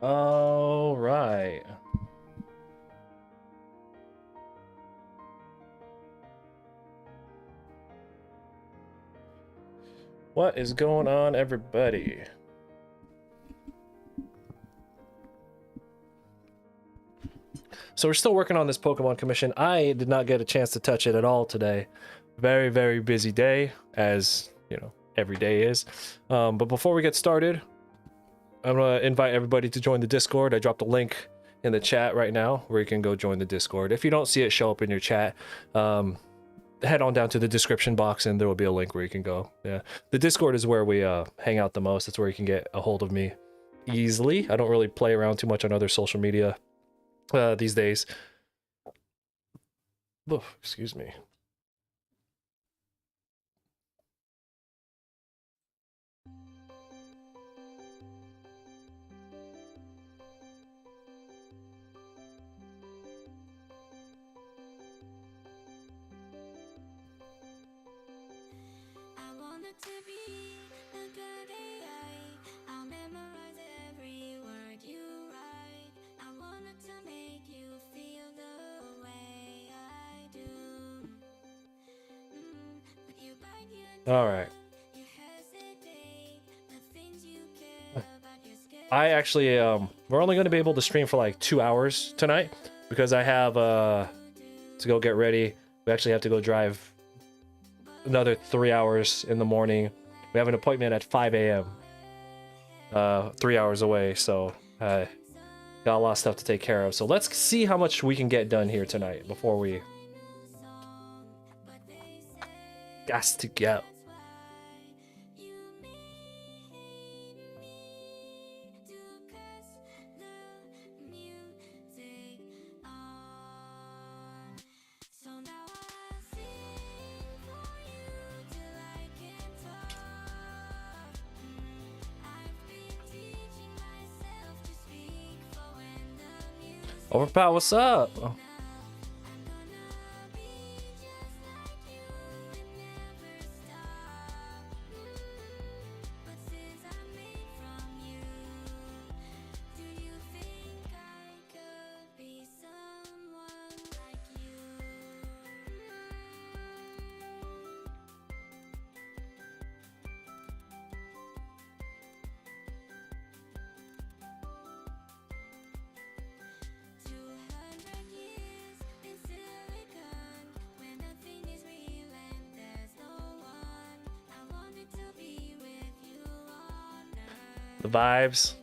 All right. What is going on, everybody? So we're still working on this Pokemon commission. I did not get a chance to touch it at all today. Very, very busy day, as you know, every day is. But before we get started, I'm gonna invite everybody to join the Discord. I dropped a link in the chat right now where you can go join the Discord. If you don't see it show up in your chat, head on down to the description box and there will be a link where you can go. Yeah, the Discord is where we hang out the most. It's where you can get a hold of me easily. I don't really play around too much on other social media these days. Oh, excuse me. All right. I actually, we're only going to be able to stream for like 2 hours tonight because I have to go get ready. We actually have to go drive another 3 hours in the morning. We have an appointment at 5 a.m. 3 hours away, so got a lot of stuff to take care of. So let's see how much we can get done here tonight before we got to go. Overpower, what's up? Oh. The vibes.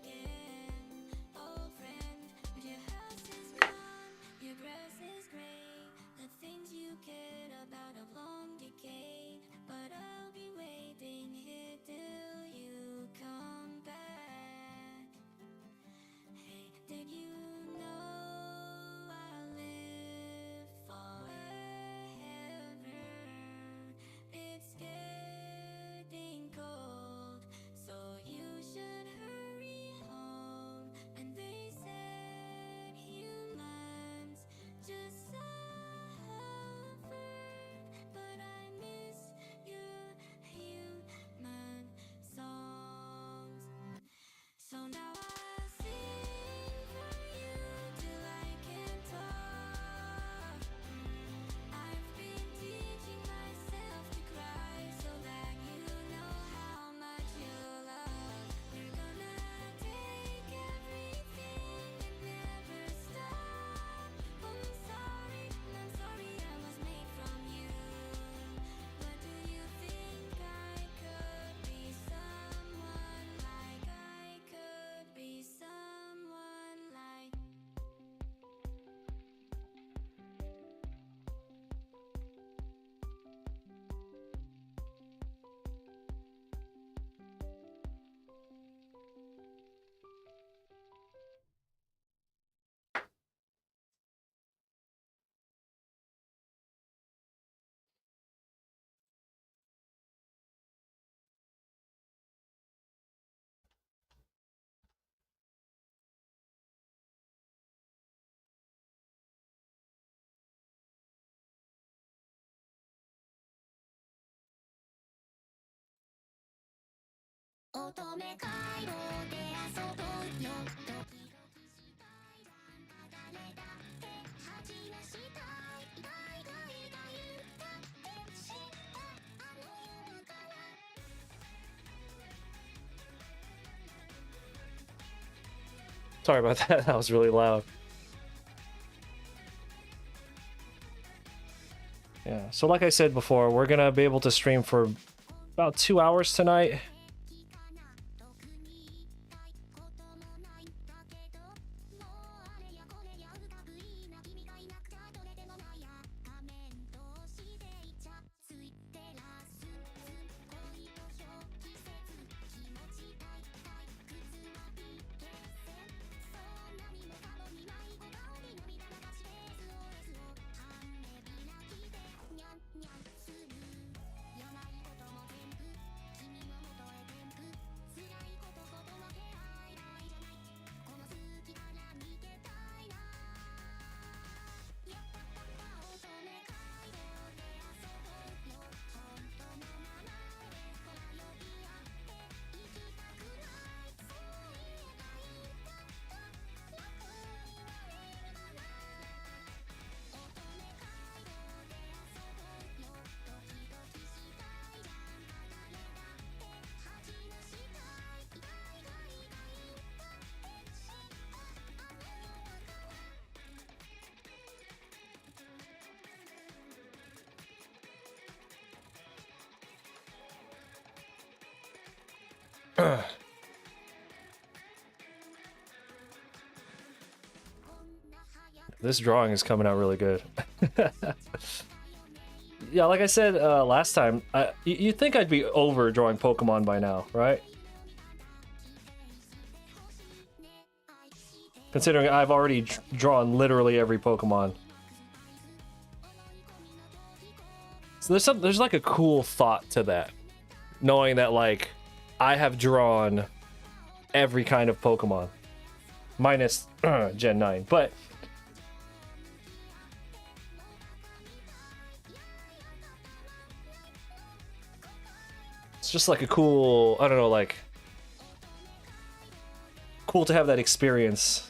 Sorry about that. That was really loud. Yeah, so like I said before, we're gonna be able to stream for about 2 hours tonight. This drawing is coming out really good. Yeah, like I said last time, you'd think I'd be over drawing Pokemon by now, right? Considering I've already drawn literally every Pokemon. So there's like a cool thought to that. Knowing that like I have drawn every kind of Pokemon. Minus Gen 9, but it's just like a cool, I don't know, like cool to have that experience.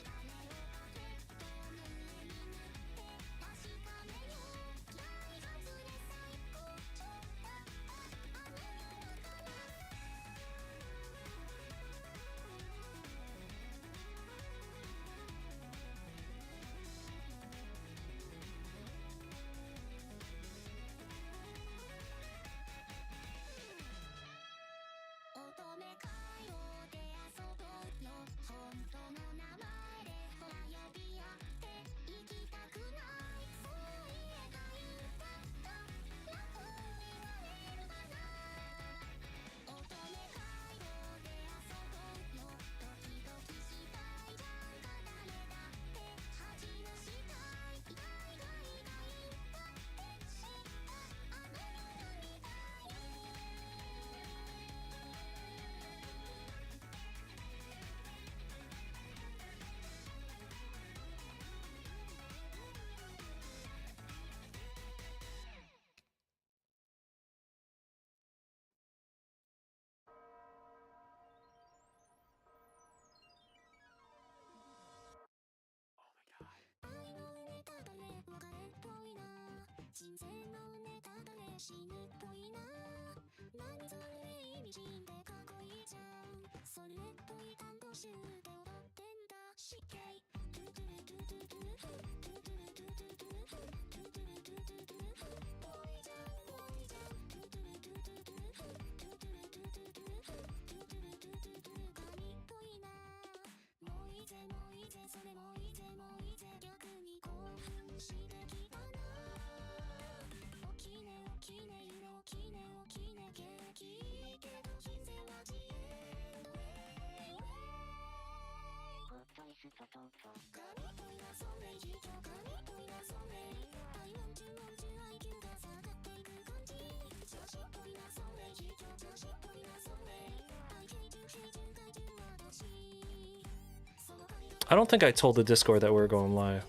I don't think I told the Discord that we were going live.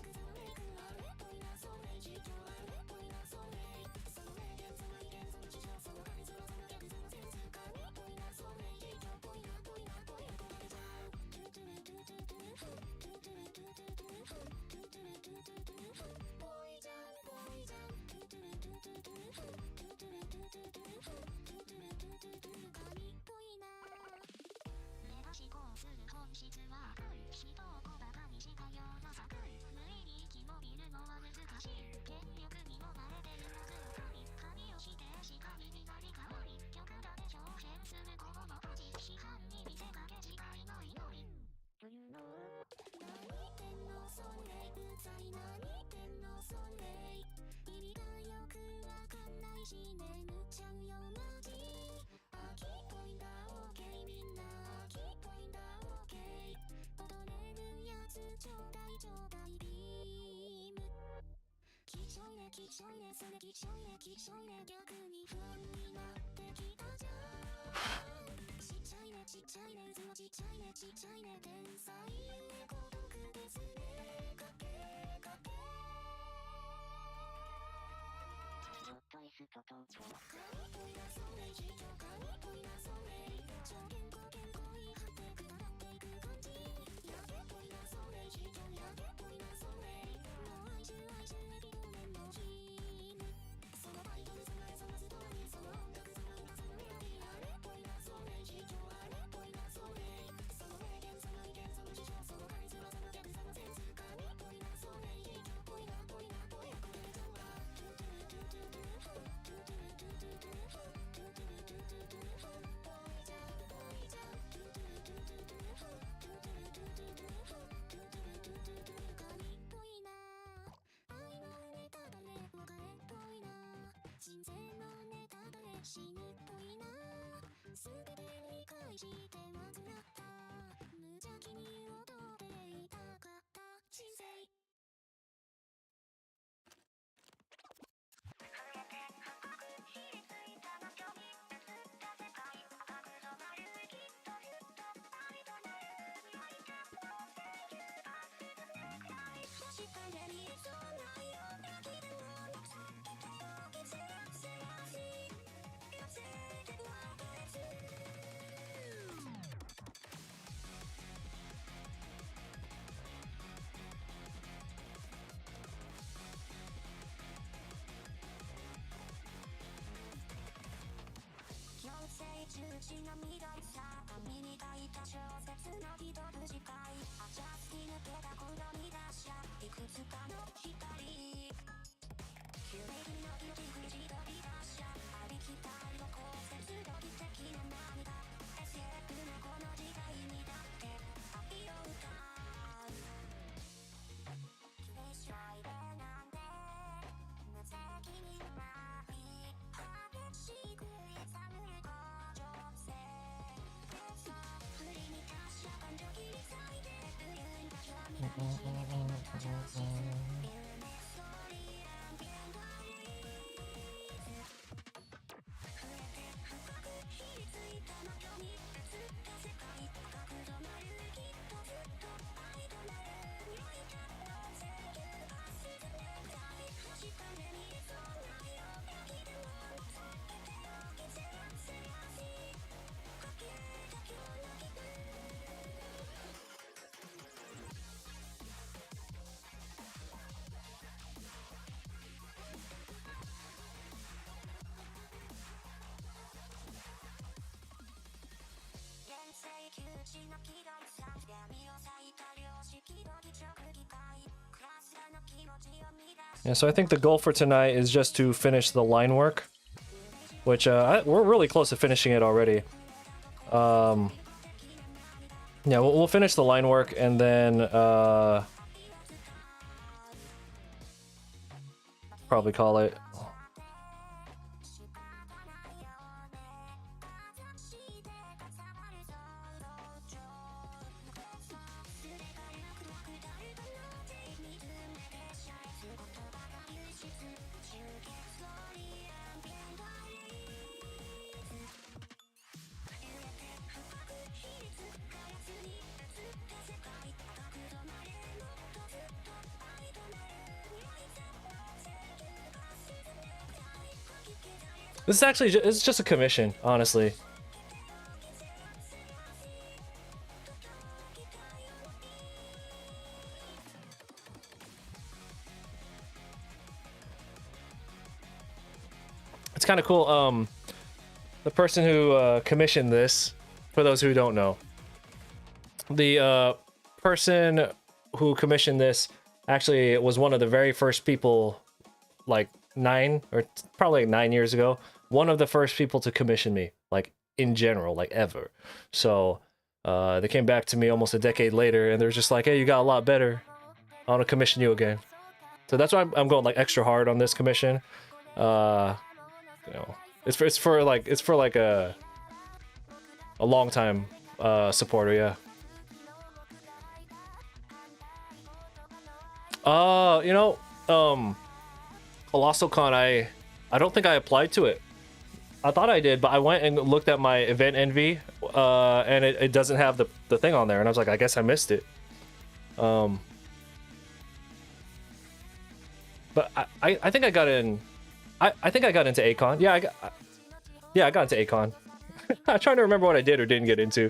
Yeah, so I think the goal for tonight is just to finish the line work, which we're really close to finishing it already. Yeah, we'll finish the line work and then probably call it. This is actually it's just a commission, honestly. It's kind of cool. The person who commissioned this, for those who don't know, The person who commissioned this actually was one of the very first people, like probably 9 years ago. One of the first people to commission me, like in general, like ever. So they came back to me almost a decade later, and they're just like, "Hey, you got a lot better. I want to commission you again." So that's why I'm going like extra hard on this commission. You know, it's for like a long time supporter, yeah. You know, Colossal Con, I don't think I applied to it. I thought I did, but I went and looked at my event envy, and it doesn't have the thing on there, and I was like, I guess I missed it. But I think I got in. I think I got into Acon. Yeah, I got into Acon. I'm trying to remember what I did or didn't get into.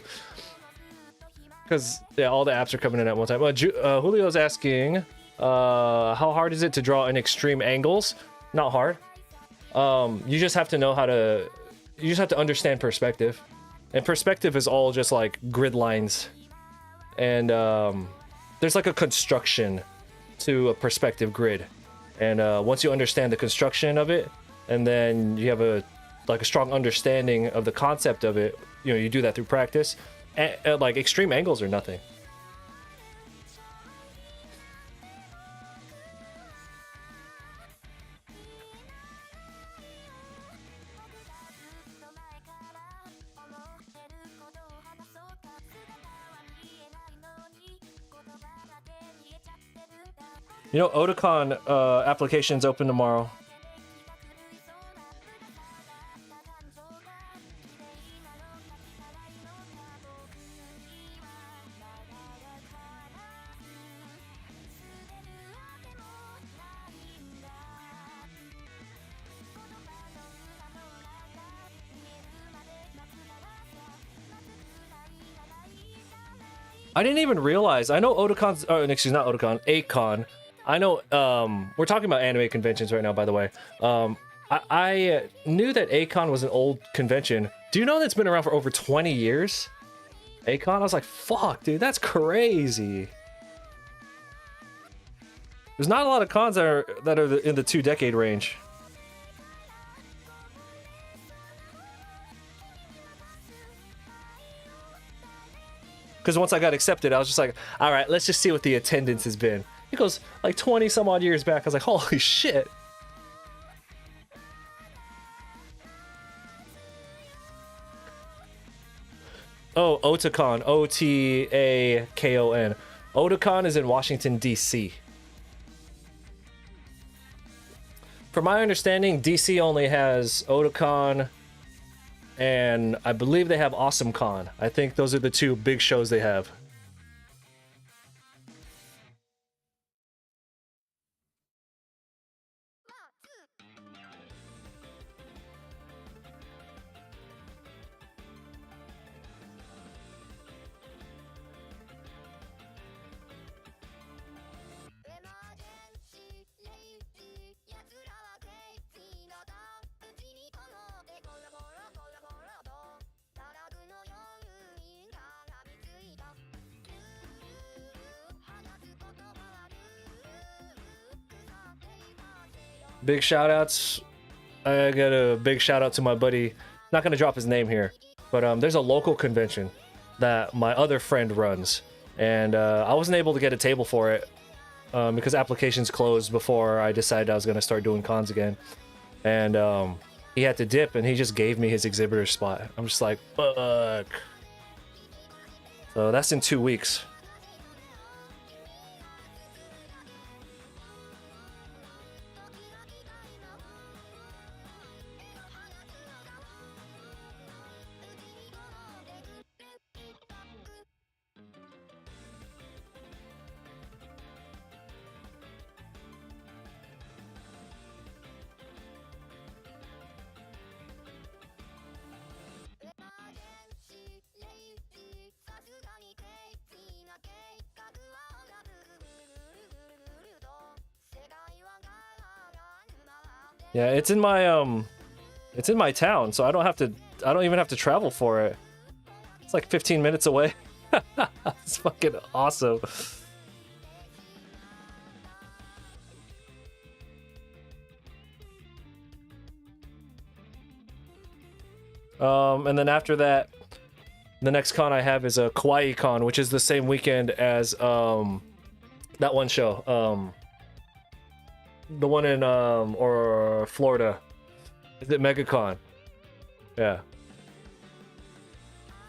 Because yeah, all the apps are coming in at one time. Julio's asking, how hard is it to draw in extreme angles? Not hard. You just have to know how to. You just have to understand perspective, and perspective is all just like grid lines, and there's like a construction to a perspective grid, and once you understand the construction of it, and then you have a strong understanding of the concept of it, you know, you do that through practice. And like extreme angles are nothing. You know, Otakon application's open tomorrow. I didn't even realize. I know Otakon's. Oh, excuse, not Otakon. Acon. I know. We're talking about anime conventions right now, by the way. I knew that Acon was an old convention. Do you know that's been around for over 20 years? Acon. I was like, fuck, dude, that's crazy. There's not a lot of cons that are in the 2-decade range. Because once I got accepted, I was just like, all right, let's just see what the attendance has been. It goes like 20 some odd years back. I was like, holy shit. Oh, Otakon. Otakon. Otakon is in Washington, D.C. From my understanding, DC only has Otakon, and I believe they have AwesomeCon. I think those are the two big shows they have. Big shout outs. I got a big shout out to my buddy. Not gonna drop his name here, but there's a local convention that my other friend runs, and I wasn't able to get a table for it because applications closed before I decided I was gonna start doing cons again, and he had to dip, and he just gave me his exhibitor spot. I'm just like, fuck. So that's in 2 weeks. Yeah, it's in my town, so I don't even have to travel for it. It's like 15 minutes away. It's fucking awesome. And then after that, the next con I have is a Kauai Con, which is the same weekend as that one show. The one in or Florida. Is it MegaCon? Yeah.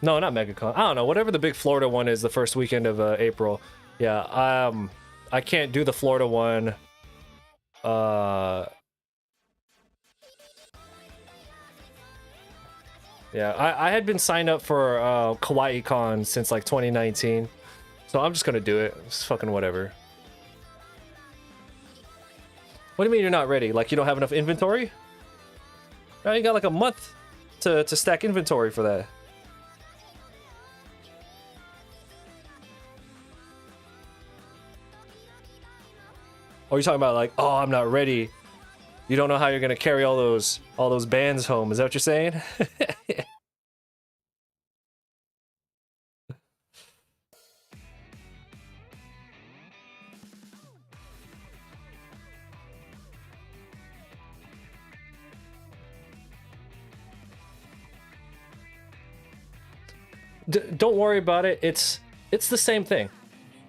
No, not MegaCon. I don't know. Whatever the big Florida one is, the first weekend of April. Yeah. I can't do the Florida one. Yeah, I had been signed up for Kauai Con since like 2019, so I'm just gonna do it. It's fucking whatever. What do you mean you're not ready? Like you don't have enough inventory? Now you got like a month to stack inventory for that. Or you're talking about like, oh, I'm not ready. You don't know how you're gonna carry all those bands home. Is that what you're saying? Don't worry about it. It's the same thing.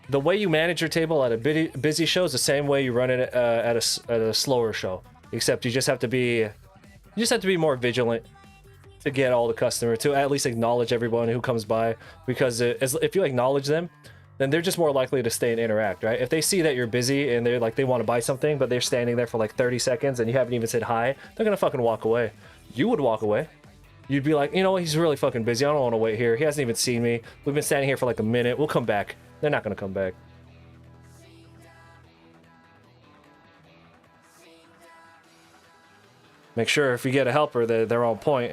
The way you manage your table at a busy show is the same way you run it at a slower show. Except you just have to be more vigilant to get all the customer to at least acknowledge everyone who comes by, because if you acknowledge them, then they're just more likely to stay and interact, right? If they see that you're busy and they're like they want to buy something, but they're standing there for like 30 seconds and you haven't even said hi, they're gonna fucking walk away. You would walk away. You'd be like, you know what, he's really fucking busy. I don't want to wait here. He hasn't even seen me. We've been standing here for like a minute. We'll come back. They're not gonna come back. Make sure if you get a helper, they're on point.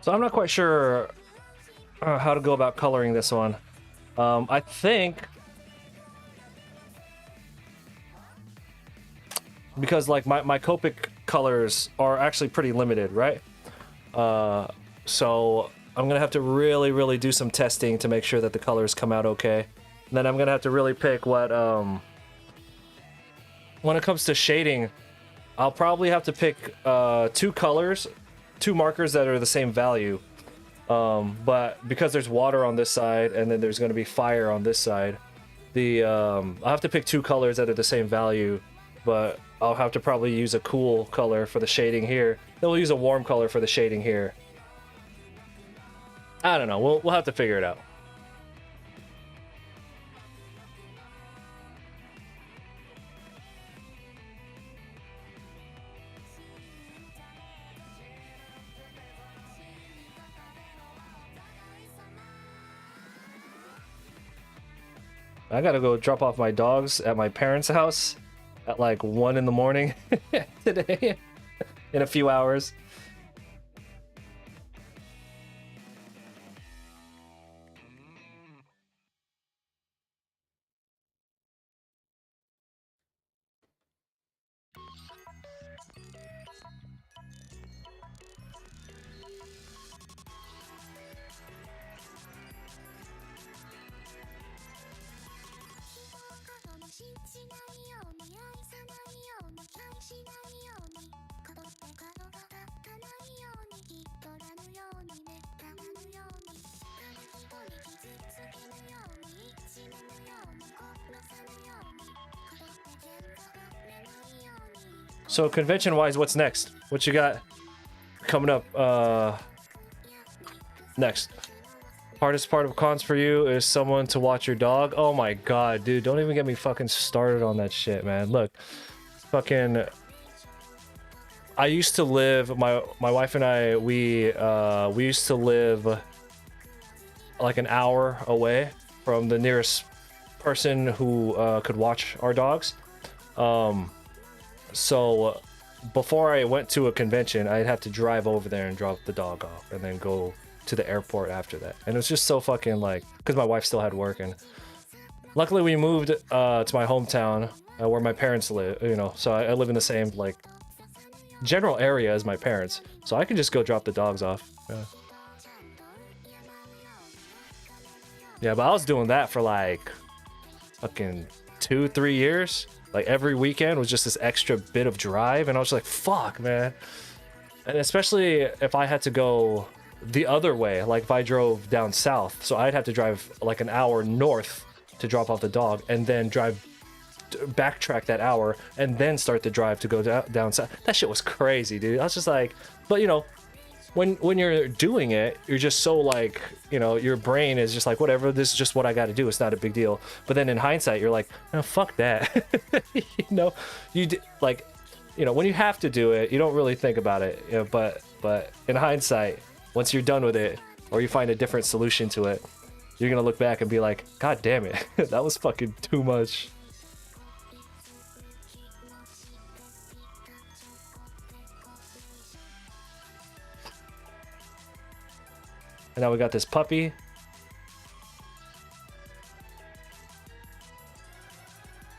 So I'm not quite sure how to go about coloring this one. I think because like my Copic colors are actually pretty limited, right? So I'm gonna have to really do some testing to make sure that the colors come out okay. And then I'm gonna have to really pick what when it comes to shading, I'll probably have to pick two markers that are the same value. But because there's water on this side and then there's going to be fire on this side, I'll have to pick two colors that are the same value, but I'll have to probably use a cool color for the shading here. Then we'll use a warm color for the shading here. I don't know. We'll have to figure it out. I gotta go drop off my dogs at my parents' house at like 1 in the morning today in a few hours. So convention wise, what's next? What you got coming up next? Hardest part of cons for you is someone to watch your dog. Oh my god, dude, don't even get me fucking started on that shit, man. Look, fucking I used to live, my wife and I, we used to live like an hour away from the nearest person who could watch our dogs. So before I went to a convention, I'd have to drive over there and drop the dog off and then go to the airport after that. And it was just so fucking like, because my wife still had work, and luckily we moved to my hometown where my parents live, you know, so I live in the same like general area as my parents, so I can just go drop the dogs off. Yeah, but I was doing that for like fucking 2-3 years. Like every weekend was just this extra bit of drive, and I was like, fuck, man. And especially if I had to go the other way, like if I drove down south, so I'd have to drive like an hour north to drop off the dog, and then backtrack that hour, and then start the drive to go down south. That shit was crazy, dude. I was just like, but you know, when you're doing it, you're just so like, you know, your brain is just like, whatever, this is just what I got to do, it's not a big deal. But then in hindsight, you're like, oh, fuck that. You know, like, you know, when you have to do it, you don't really think about it, you know, but in hindsight, once you're done with it, or you find a different solution to it, you're gonna look back and be like, god damn it, that was fucking too much. And now we got this puppy.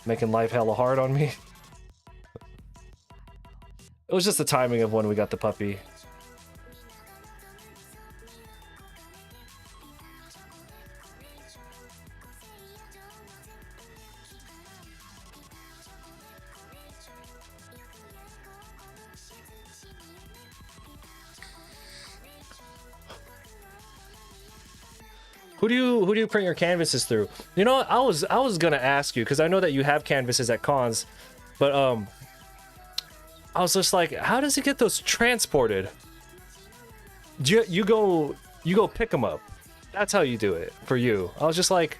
Making life hella hard on me. It was just the timing of when we got the puppy. Who do you print your canvases through? You know, I was gonna ask you, because I know that you have canvases at cons, but I was just like, how does he get those transported? You go pick them up. That's how you do it for you. I was just like,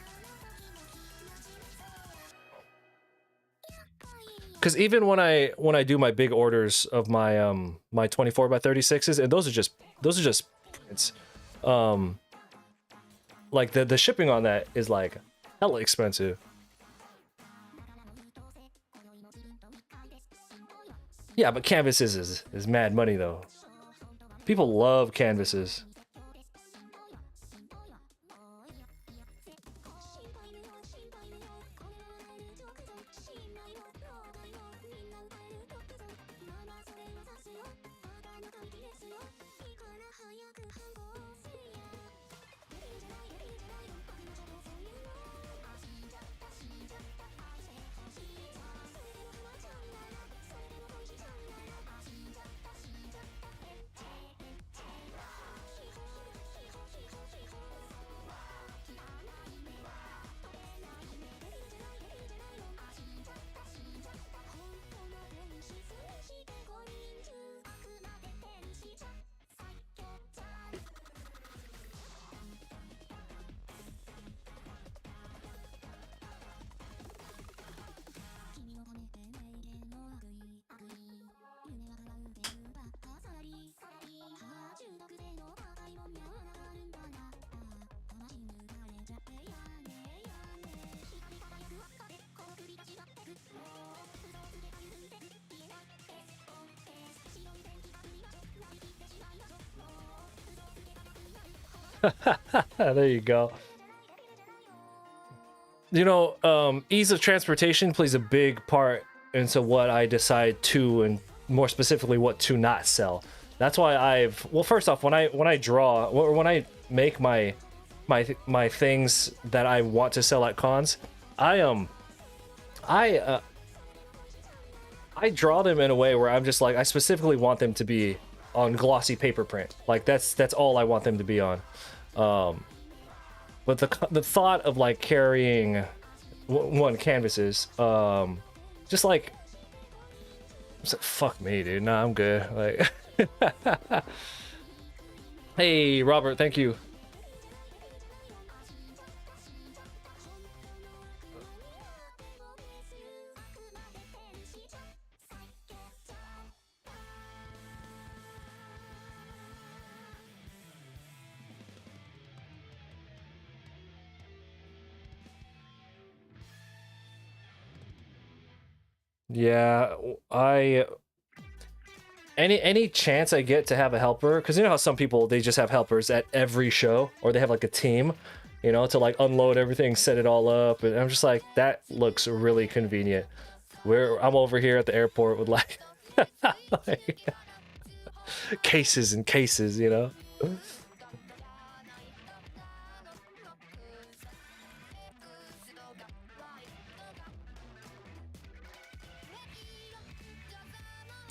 because even when I do my big orders of my my 24x36s, and those are just prints. Like the shipping on that is like hella expensive. Yeah, but canvases is mad money though. People love canvases. There you go. You know, ease of transportation plays a big part into what I decide to, and more specifically, what to not sell. That's why well, first off, when I draw, or when I make my things that I want to sell at cons, I draw them in a way where I'm just like, I specifically want them to be on glossy paper print. Like that's all I want them to be on. But the thought of like carrying one canvases, just like So, fuck me, dude. Nah, I'm good. Like, hey, Robert, thank you. Yeah, I any chance I get to have a helper, because you know how some people they just have helpers at every show, or they have like a team, you know, to like unload everything, set it all up, and I'm just like, that looks really convenient. Where I'm over here at the airport with like, like cases and cases, you know.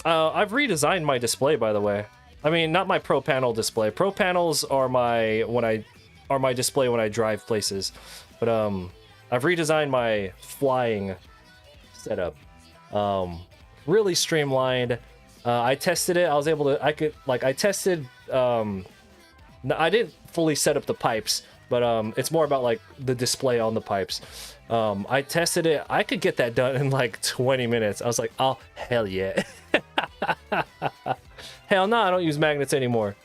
I've redesigned my display, by the way. I mean, not my pro panel display. Pro panels are my display when I drive places, but I've redesigned my flying setup. Really streamlined. I tested it. I was able to. I tested. I didn't fully set up the pipes, but it's more about like the display on the pipes. I tested it. I could get that done in like 20 minutes. I was like, oh hell yeah. Hell no, I don't use magnets anymore.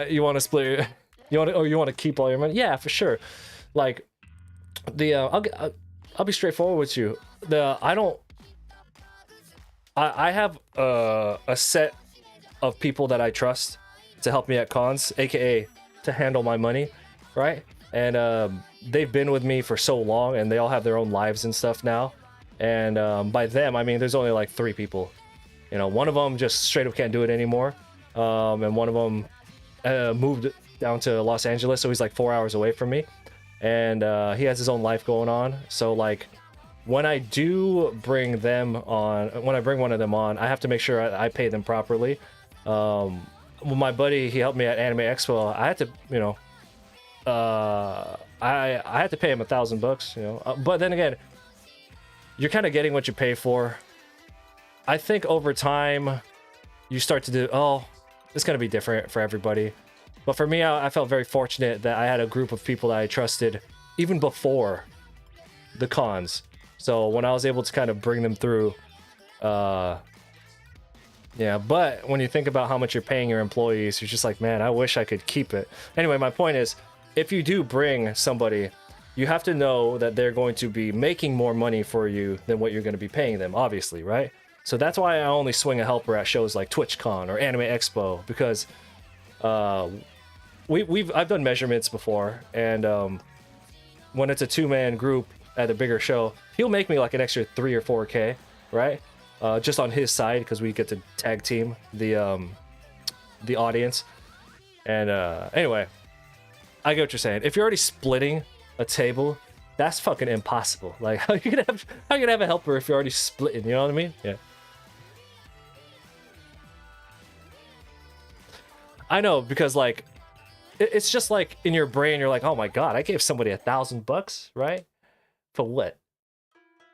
You want to split? You want to keep all your money? Yeah, for sure. Like the I'll be straightforward with you. I have a set of people that I trust to help me at cons, aka to handle my money, right? And they've been with me for so long, and they all have their own lives and stuff now. And by them, I mean there's only like 3 people. You know, one of them just straight up can't do it anymore, and one of them moved down to Los Angeles, so he's like 4 hours away from me, and he has his own life going on. So like, when I do bring them on, when I bring one of them on, I have to make sure I pay them properly. Well, my buddy, he helped me at Anime Expo. I had to, you know, I had to pay him $1,000, you know. But then again, you're kind of getting what you pay for. I think over time, you start to do, oh, it's gonna be different for everybody. But for me, I felt very fortunate that I had a group of people that I trusted even before the cons. So when I was able to kind of bring them through, yeah, but when you think about how much you're paying your employees, you're just like, man, I wish I could keep it. Anyway, my point is, if you do bring somebody, you have to know that they're going to be making more money for you than what you're going to be paying them, obviously, right? So that's why I only swing a helper at shows like TwitchCon or Anime Expo, because I've done measurements before, and when it's a 2-man group at a bigger show, he'll make me like an extra 3 or 4K, right? Just on his side, because we get to tag team the audience. And anyway, I get what you're saying. If you're already splitting a table, that's fucking impossible. Like, how you gonna have a helper if you're already splitting? You know what I mean? Yeah. I know, because like, it's just like in your brain, you're like, oh my god, I gave somebody $1,000, right? For what?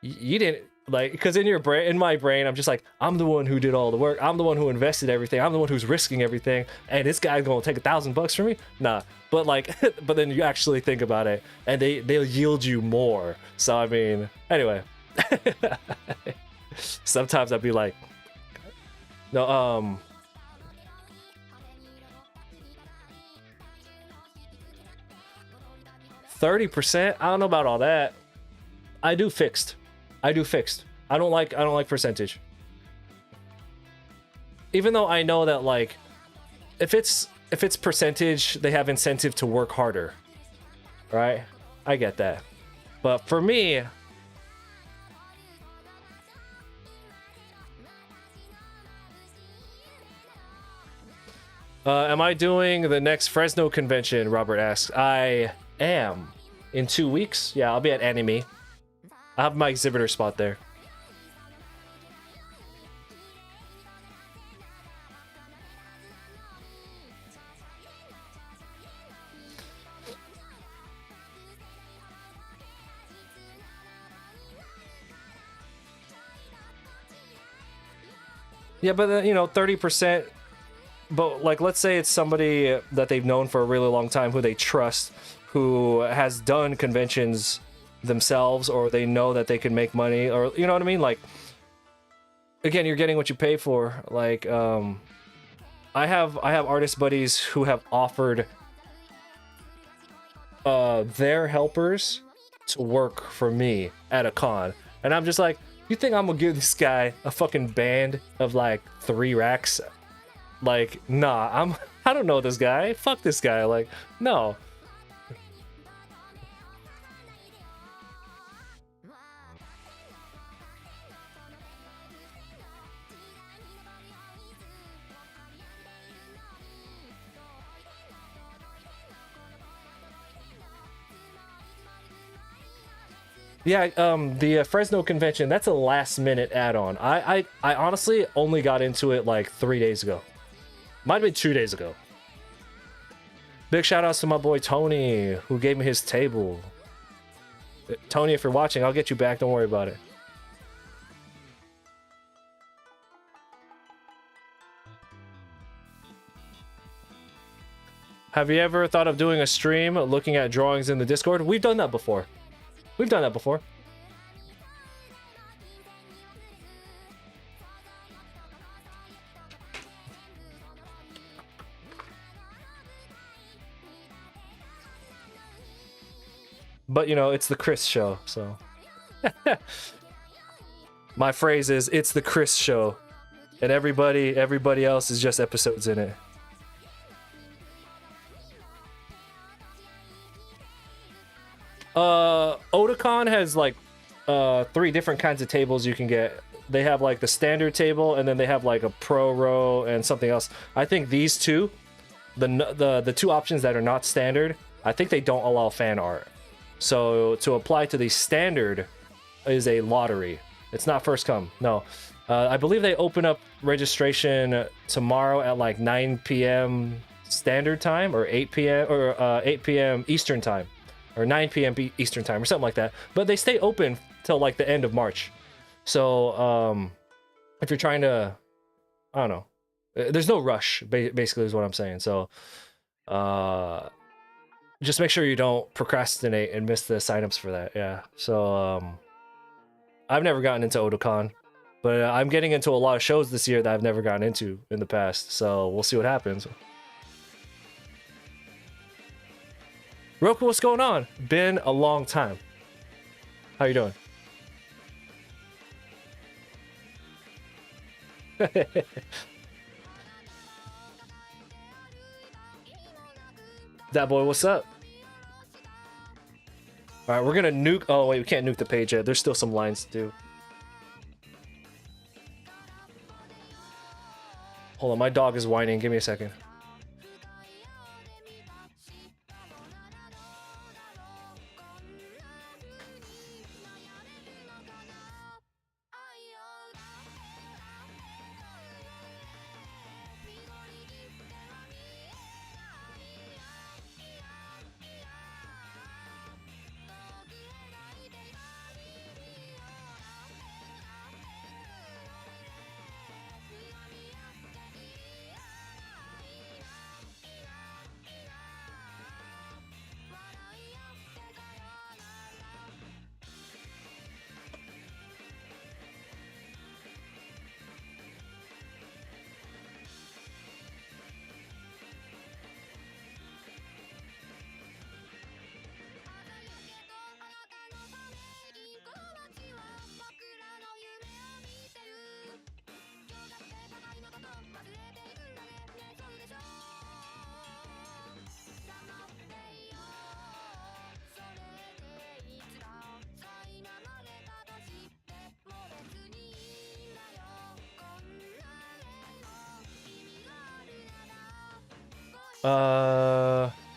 You didn't, like, because in my brain, I'm just like, I'm the one who did all the work. I'm the one who invested everything. I'm the one who's risking everything. And this guy's gonna take $1,000 from me? Nah. But like, but then you actually think about it, and they'll yield you more. So I mean, anyway, sometimes I'd be like, no, 30%. I don't know about all that. I do fixed. I don't like percentage. Even though I know that, like, if it's percentage, they have incentive to work harder. Right? I get that. But for me, am I doing the next Fresno convention? Robert asks. I am. In 2 weeks? Yeah, I'll be at Anime. I have my exhibitor spot there. Yeah, but you know, 30%. But like, let's say it's somebody that they've known for a really long time, who they trust, who has done conventions themselves, or they know that they can make money, or you know what I mean. Like, again, you're getting what you pay for. Like, I have artist buddies who have offered their helpers to work for me at a con, and I'm just like, you think I'm gonna give this guy a fucking band of like 3 racks? Like, nah, I don't know this guy. Fuck this guy. Like, no. Yeah, the Fresno convention, that's a last minute add-on. I honestly only got into it like 3 days ago. Might have been 2 days ago. Big shout outs to my boy Tony, who gave me his table. Tony, if you're watching, I'll get you back. Don't worry about it. Have you ever thought of doing a stream looking at drawings in the Discord? We've done that before. We've done that before. But, you know, it's the Chris show, so... My phrase is, it's the Chris show. And everybody else is just episodes in it. Otakon has, like, 3 different kinds of tables you can get. They have, like, the standard table, and then they have, like, a pro row and something else. I think these two, the 2 options that are not standard, I think they don't allow fan art. So to apply to the standard is a lottery. It's not first come. No. I believe they open up registration tomorrow at like 9 p.m. standard time, or 8 p.m. or 8 p.m. Eastern time, or 9 p.m. Eastern time, or something like that. But they stay open till like the end of March. So if you're trying to, I don't know, there's no rush. Basically, is what I'm saying. So just make sure you don't procrastinate and miss the signups for that. Yeah. So I've never gotten into Otakon, but I'm getting into a lot of shows this year that I've never gotten into in the past. So we'll see what happens. Roku, what's going on? Been a long time. How you doing? That boy, what's up? All right, we're gonna nuke. Oh wait, we can't nuke the page yet. There's still some lines to do. Hold on, my dog is whining. Give me a second.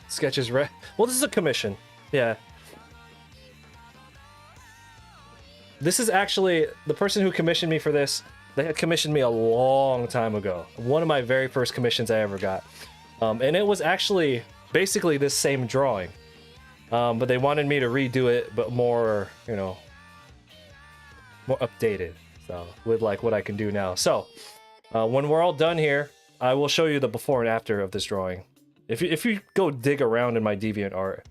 Sketches right. Well, this is a commission. Yeah. This is actually the person who commissioned me for this. They had commissioned me a long time ago. One of my very first commissions I ever got. And it was actually basically this same drawing. But they wanted me to redo it, but more, you know, more updated. So with like what I can do now. So When we're all done here, I will show you the before and after of this drawing. If you go dig around in my DeviantArt,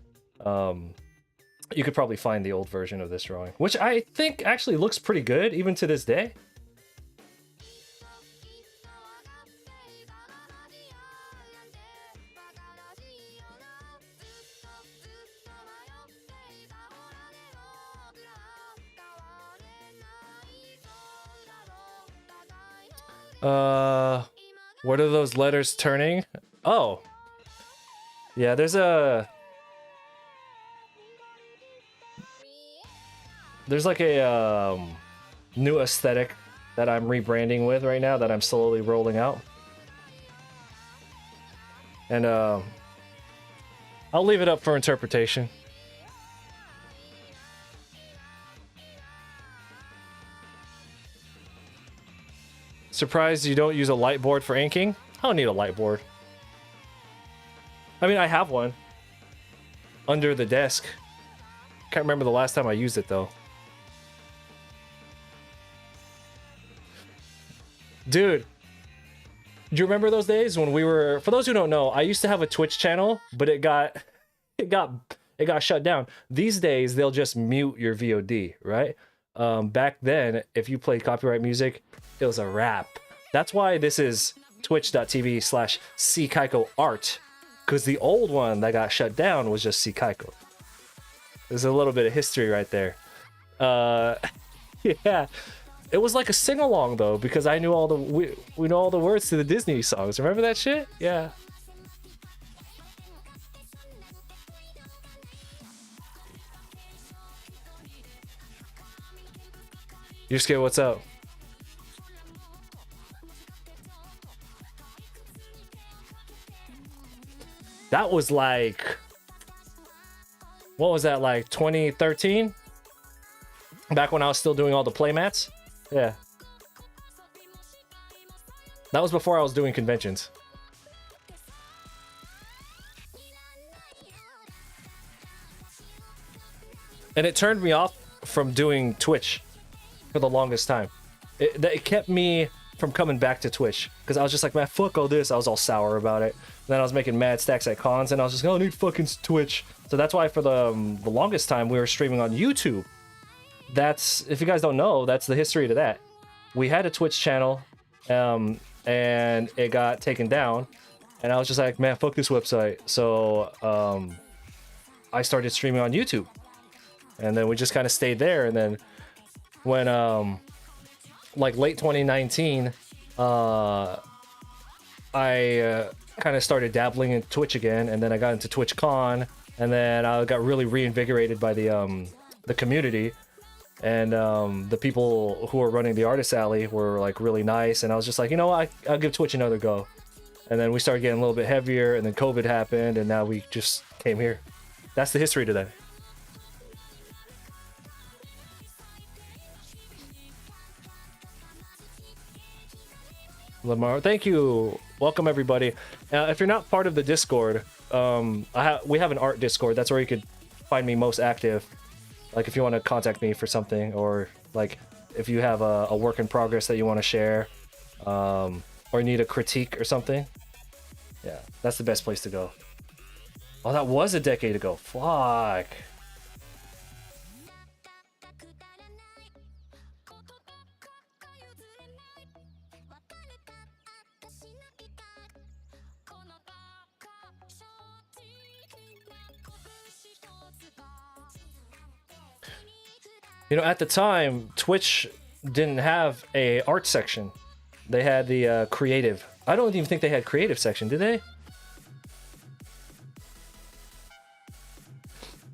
you could probably find the old version of this drawing, which I think actually looks pretty good even to this day. What are those letters turning? Oh. Yeah, there's like a new aesthetic that I'm rebranding with right now that I'm slowly rolling out. And I'll leave it up for interpretation. Surprised you don't use a light board for inking? I don't need a light board. I mean, I have one under the desk. Can't remember the last time I used it though. Dude, do you remember those days when we were, for those who don't know, I used to have a Twitch channel, but it got shut down. These days they'll just mute your VOD, right? Back then, if you played copyright music, it was a wrap. That's why this is twitch.tv/ckaikoart, because the old one that got shut down was just ckaiko. There's a little bit of history right there. Yeah, it was like a sing-along though, because I knew all the we know all the words to the Disney songs. Remember that shit? Yeah. Yusuke, what's up? That was like, what was that, like 2013? Back when I was still doing all the playmats? Yeah. That was before I was doing conventions. And it turned me off from doing Twitch for the longest time. It kept me from coming back to Twitch, because I was just like, man, fuck all this. I was all sour about it. And then I was making mad stacks at cons, and I was just going, I need fucking Twitch. So that's why for the longest time we were streaming on YouTube. That's, if you guys don't know, that's the history to that. We had a Twitch channel, and it got taken down, and I was just like, man, fuck this website. So I started streaming on YouTube, and then we just kind of stayed there. And then when like late 2019, I kind of started dabbling in Twitch again, and then I got into TwitchCon, and then I got really reinvigorated by the community, and the people who were running the Artist Alley were like really nice, and I was just like, you know what, I'll give Twitch another go. And then we started getting a little bit heavier, and then COVID happened, and now we just came here. That's the history to that. Lamar, thank you. Welcome everybody. If you're not part of the Discord, we have an art Discord. That's where you could find me most active. Like if you want to contact me for something, or like if you have a work in progress that you want to share, or need a critique or something. Yeah, that's the best place to go. Oh, that was a decade ago. Fuck. You know, at the time, Twitch didn't have a art section. They had the creative. I don't even think they had creative section, did they?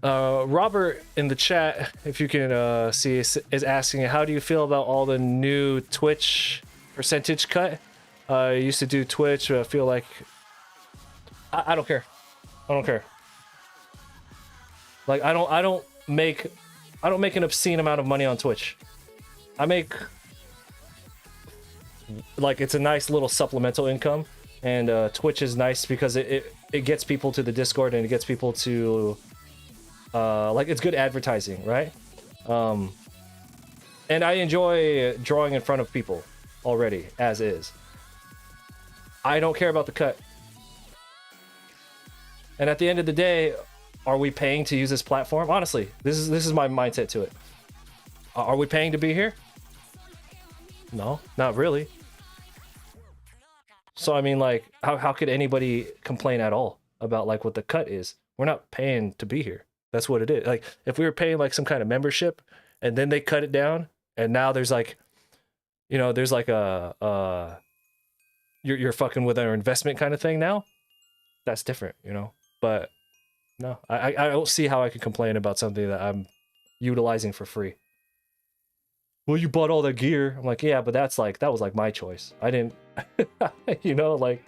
Robert in the chat, if you can see, is asking, how do you feel about all the new Twitch percentage cut? I used to do Twitch, but I feel like I don't care. I don't care. Like I don't make an obscene amount of money on Twitch. I make, like, it's a nice little supplemental income, and Twitch is nice because it gets people to the Discord, and it gets people to like, it's good advertising, right? And I enjoy drawing in front of people already as is. I don't care about the cut. And at the end of the day, are we paying to use this platform? Honestly, this is my mindset to it. Are we paying to be here? No, not really. So I mean, like, how could anybody complain at all about like what the cut is? We're not paying to be here. That's what it is. Like, if we were paying like some kind of membership and then they cut it down and now there's like, you know, there's like a you're fucking with our investment kind of thing now, that's different, you know. But no, I don't see how I could complain about something that I'm utilizing for free. Well, you bought all that gear. I'm like, yeah, but that was like my choice. I didn't, you know, like.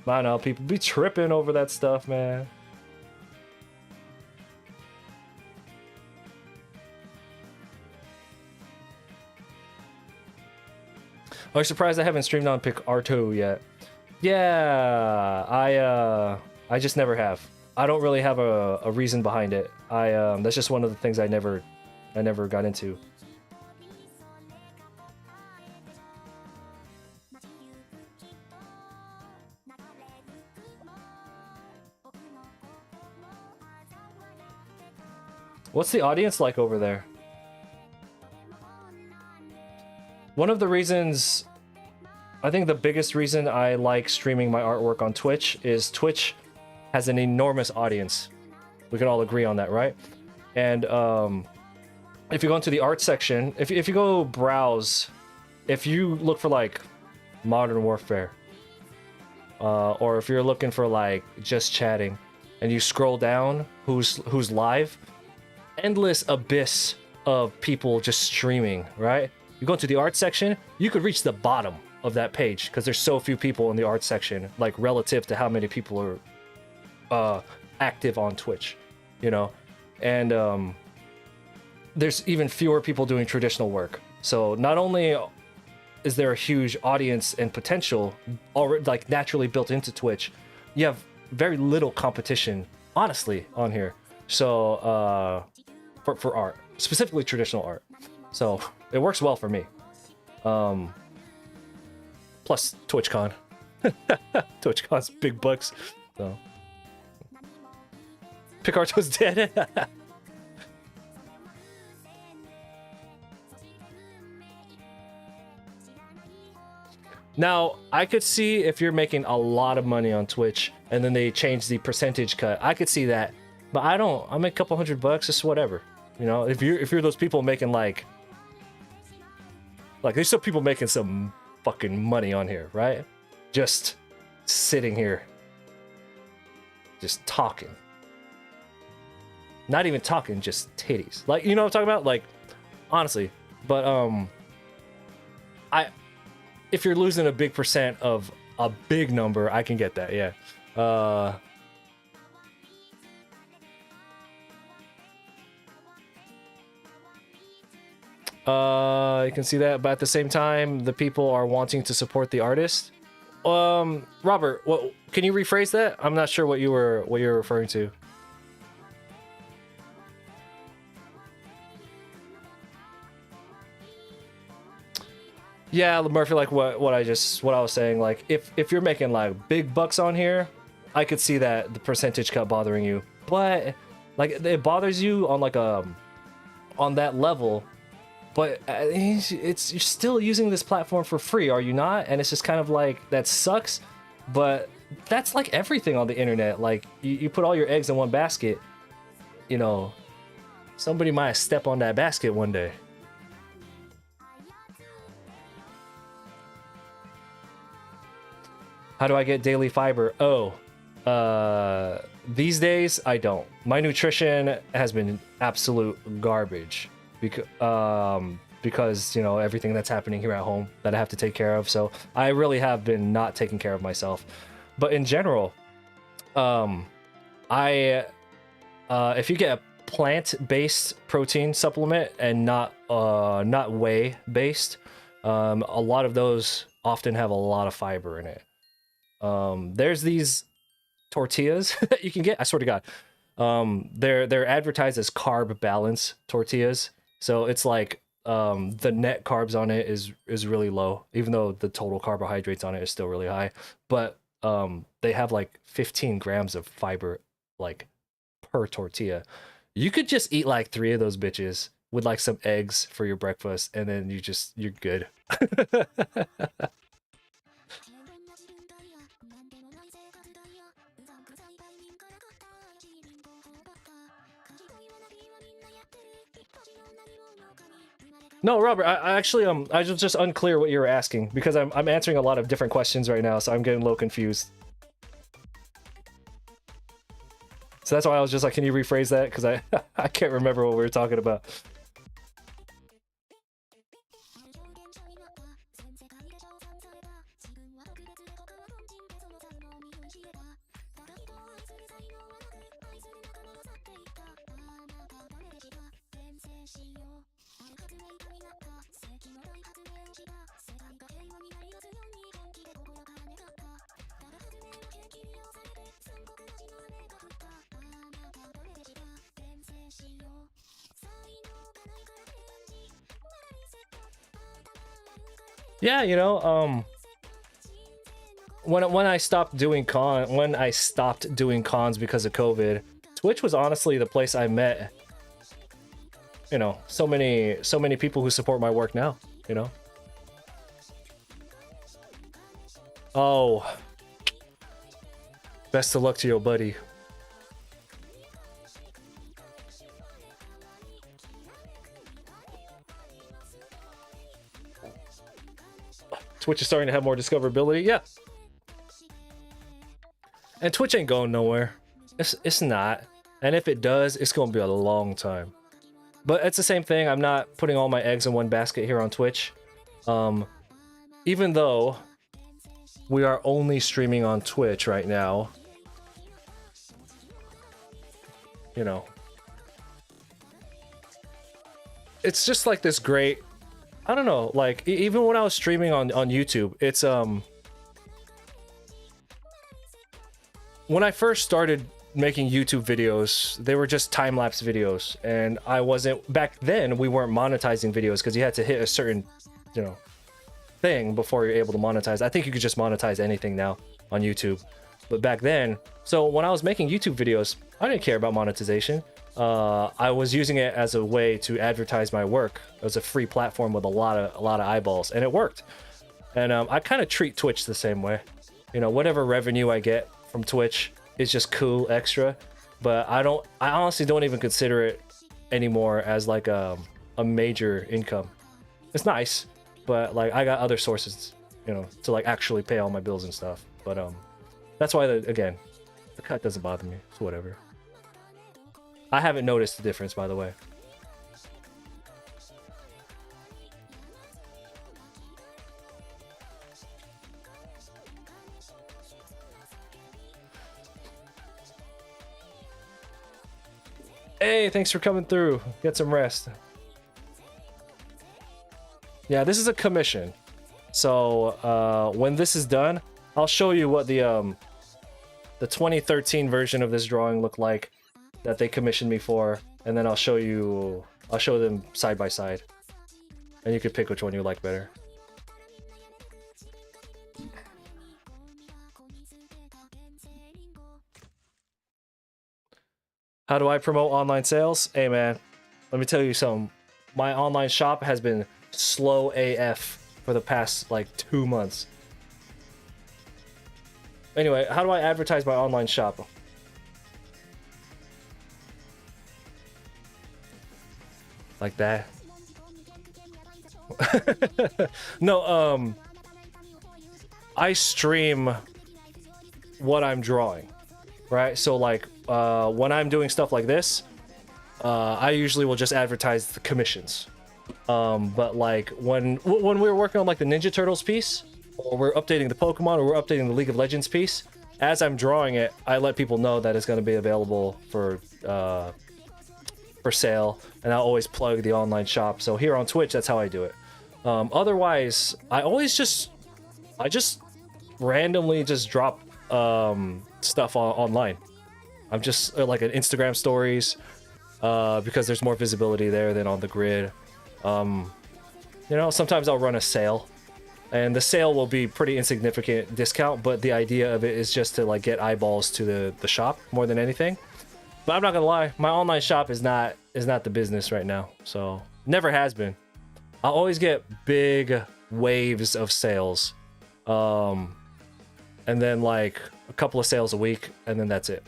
I know people be tripping over that stuff, man. I'm surprised I haven't streamed on Picarto yet. Yeah, I just never have. I don't really have a reason behind it. That's just one of the things I never got into. What's the audience like over there? One of the reasons, I think the biggest reason I like streaming my artwork on Twitch is Twitch has an enormous audience. We can all agree on that, right? And if you go into the art section, if you go browse, if you look for like Modern Warfare, or if you're looking for like just chatting, and you scroll down, who's live, endless abyss of people just streaming, right? You go into the art section, you could reach the bottom of that page because there's so few people in the art section, like relative to how many people are active on Twitch, you know. And there's even fewer people doing traditional work. So not only is there a huge audience and potential already like naturally built into Twitch, you have very little competition, honestly, on here. So for art, specifically traditional art. So it works well for me. Plus TwitchCon. TwitchCon's big bucks. So Picarto's dead. Now, I could see if you're making a lot of money on Twitch and then they change the percentage cut. I could see that. But I don't. I make a couple $100, just whatever. You know, if you're those people making like there's still people making some fucking money on here, right? Just sitting here. Just talking. Not even talking, just titties. Like, you know what I'm talking about? Like, honestly. But if you're losing a big percent of a big number, I can get that, yeah. You can see that, but at the same time, the people are wanting to support the artist. Robert, what can you rephrase that? I'm not sure what you're referring to. Yeah, Murphy, like what I was saying, like if you're making like big bucks on here, I could see that the percentage cut bothering you. But like it bothers you on like on that level. But you're still using this platform for free, are you not? And it's just kind of like, that sucks. But that's like everything on the internet. Like, you put all your eggs in one basket, you know, somebody might step on that basket one day. How do I get daily fiber? Oh, these days, I don't. My nutrition has been absolute garbage. Because you know everything that's happening here at home that I have to take care of, so I really have been not taking care of myself. But in general, if you get a plant-based protein supplement and not whey-based, a lot of those often have a lot of fiber in it. There's these tortillas that you can get. I swear to God. They're advertised as carb balance tortillas. So it's like the net carbs on it is really low, even though the total carbohydrates on it is still really high. But they have like 15 grams of fiber like per tortilla. You could just eat like 3 of those bitches with like some eggs for your breakfast, and then you're good. No, Robert, I actually I was just unclear what you were asking because I'm answering a lot of different questions right now, so I'm getting a little confused. So that's why I was just like, can you rephrase that? Because I can't remember what we were talking about. Yeah, you know, when I stopped doing cons because of COVID, Twitch was honestly the place I met, you know, so many people who support my work now, you know. Oh, best of luck to your buddy. Twitch is starting to have more discoverability. Yeah. And Twitch ain't going nowhere. It's not. And if it does, it's going to be a long time. But it's the same thing. I'm not putting all my eggs in one basket here on Twitch. Even though we are only streaming on Twitch right now, you know, it's just like this great, I don't know, like even when I was streaming on YouTube, it's when I first started making YouTube videos, they were just time-lapse videos, and I wasn't, back then we weren't monetizing videos because you had to hit a certain, you know, thing before you're able to monetize. I think you could just monetize anything now on YouTube, but back then, so when I was making YouTube videos, I didn't care about monetization. I was using it as a way to advertise my work. It was a free platform with a lot of eyeballs, and it worked. And I kind of treat Twitch the same way. You know, whatever revenue I get from Twitch is just cool extra, but I honestly don't even consider it anymore as like a major income. It's nice, but like I got other sources, you know, to like actually pay all my bills and stuff. But that's why again, the cut doesn't bother me. It's whatever. I haven't noticed the difference, by the way. Hey, thanks for coming through. Get some rest. Yeah, this is a commission. So when this is done, I'll show you what the 2013 version of this drawing looked like that they commissioned me for, and then I'll show them side by side, and you can pick which one you like better. How do I promote online sales? Hey man, let me tell you something. My online shop has been slow AF for the past like 2 months. Anyway, how do I advertise my online shop? Like that? No, I stream what I'm drawing, right? So like when I'm doing stuff like this, I usually will just advertise the commissions. But like when we're working on like the Ninja Turtles piece, or we're updating the Pokemon, or we're updating the League of Legends piece, as I'm drawing it, I let people know that it's going to be available for sale, and I'll always plug the online shop. So here on Twitch, that's how I do it. Otherwise, I just randomly just drop stuff online. I'm just like an Instagram stories, because there's more visibility there than on the grid. You know, sometimes I'll run a sale, and the sale will be pretty insignificant discount, but the idea of it is just to like get eyeballs to the shop more than anything. But I'm not gonna lie, my online shop is not the business right now, so never has been. I'll always get big waves of sales, and then like a couple of sales a week, and then that's it.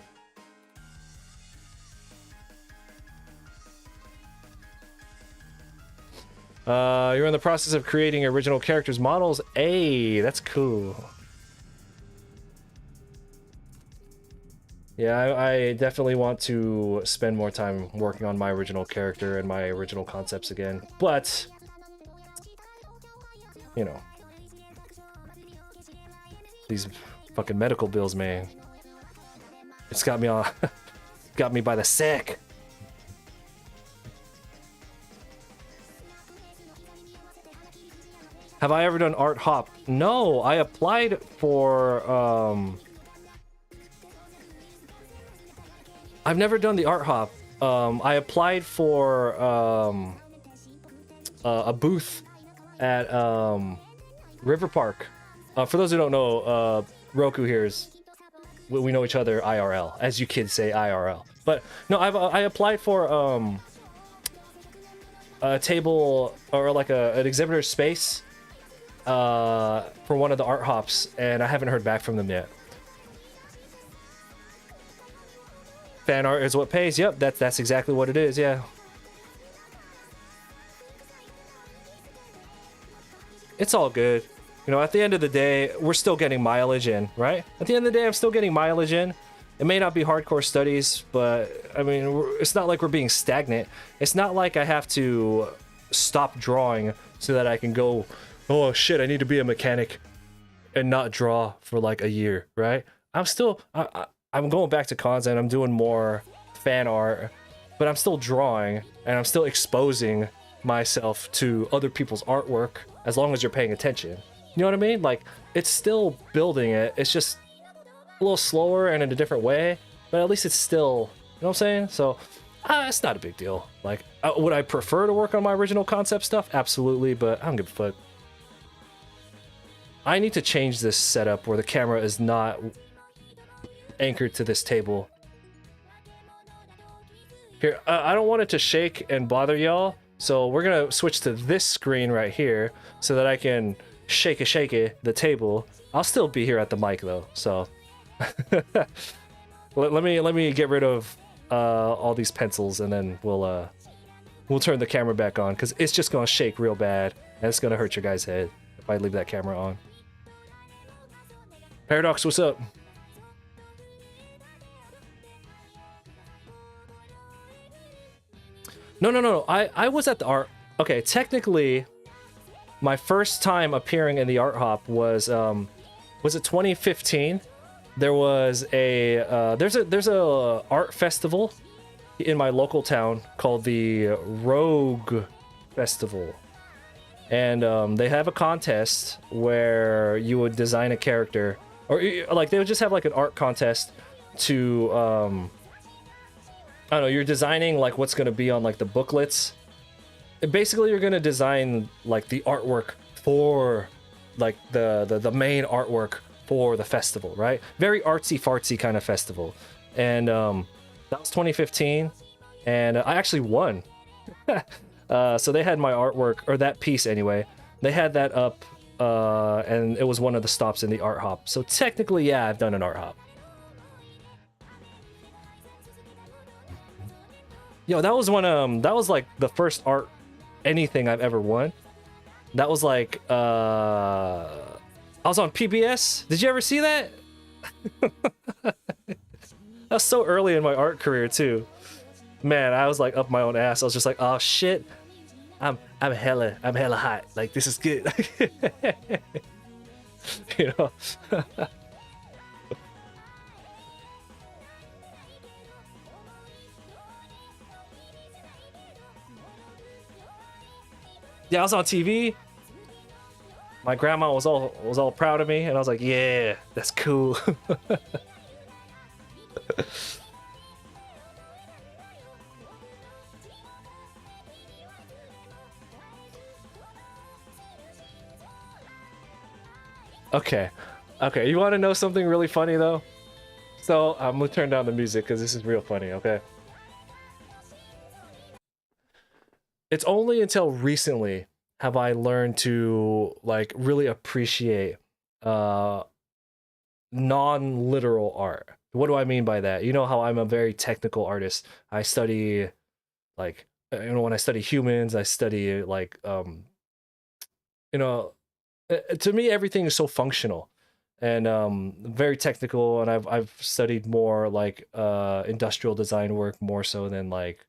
You're in the process of creating original characters models. Hey, that's cool. Yeah, I definitely want to spend more time working on my original character and my original concepts again. But, you know, these fucking medical bills, man. It's got me on, got me by the sack. Have I ever done art hop? No, I applied for, I've never done the art hop. I applied for, a booth at, River Park. For those who don't know, Roku here is, we know each other IRL, as you kids say IRL. But no, I applied for, a table, or like an exhibitor space, for one of the art hops, and I haven't heard back from them yet. Fan art is what pays. Yep, that's exactly what it is. Yeah. It's all good. You know, at the end of the day, we're still getting mileage in, right? At the end of the day, I'm still getting mileage in. It may not be hardcore studies, but I mean, it's not like we're being stagnant. It's not like I have to stop drawing so that I can go, oh shit, I need to be a mechanic and not draw for like a year, right? I'm still, I'm going back to cons and I'm doing more fan art, but I'm still drawing and I'm still exposing myself to other people's artwork as long as you're paying attention. You know what I mean? Like, it's still building it. It's just a little slower and in a different way, but at least it's still, you know what I'm saying? So, it's not a big deal. Like, would I prefer to work on my original concept stuff? Absolutely, but I don't give a fuck. I need to change this setup where the camera is not anchored to this table. Here, I don't want it to shake and bother y'all, so we're gonna switch to this screen right here so that I can shake the table. I'll still be here at the mic though, so let me get rid of all these pencils, and then we'll turn the camera back on, because it's just gonna shake real bad and it's gonna hurt your guys' head if I leave that camera on. Paradox, what's up? No. I was at the art. Okay, technically, my first time appearing in the art hop was it 2015? There was a there's a art festival in my local town called the Rogue Festival, and they have a contest where you would design a character, or like they would just have like an art contest to I don't know, you're designing like what's gonna be on like the booklets. Basically, you're gonna design like the artwork for like the main artwork for the festival, right? Very artsy fartsy kind of festival. And that was 2015, and I actually won. So they had my artwork, or that piece anyway. They had that up, and it was one of the stops in the art hop. So technically, yeah, I've done an art hop. Yo, that was one. That was like the first art anything I've ever won. That was like I was on PBS. Did you ever see that? That's so early in my art career too. Man, I was like up my own ass. I was just like, oh shit, I'm hella hot. Like, this is good. You know. Yeah, I was on TV. My grandma was all proud of me, and I was like, yeah, that's cool. Okay. Okay, you want to know something really funny though? So I'm gonna turn down the music because this is real funny, okay? It's only until recently have I learned to like really appreciate uh non-literal art. What do I mean by that? You know how I'm a very technical artist. I study like when I study humans, I study like you know to me everything is so functional and very technical, and I've studied more like industrial design work more so than like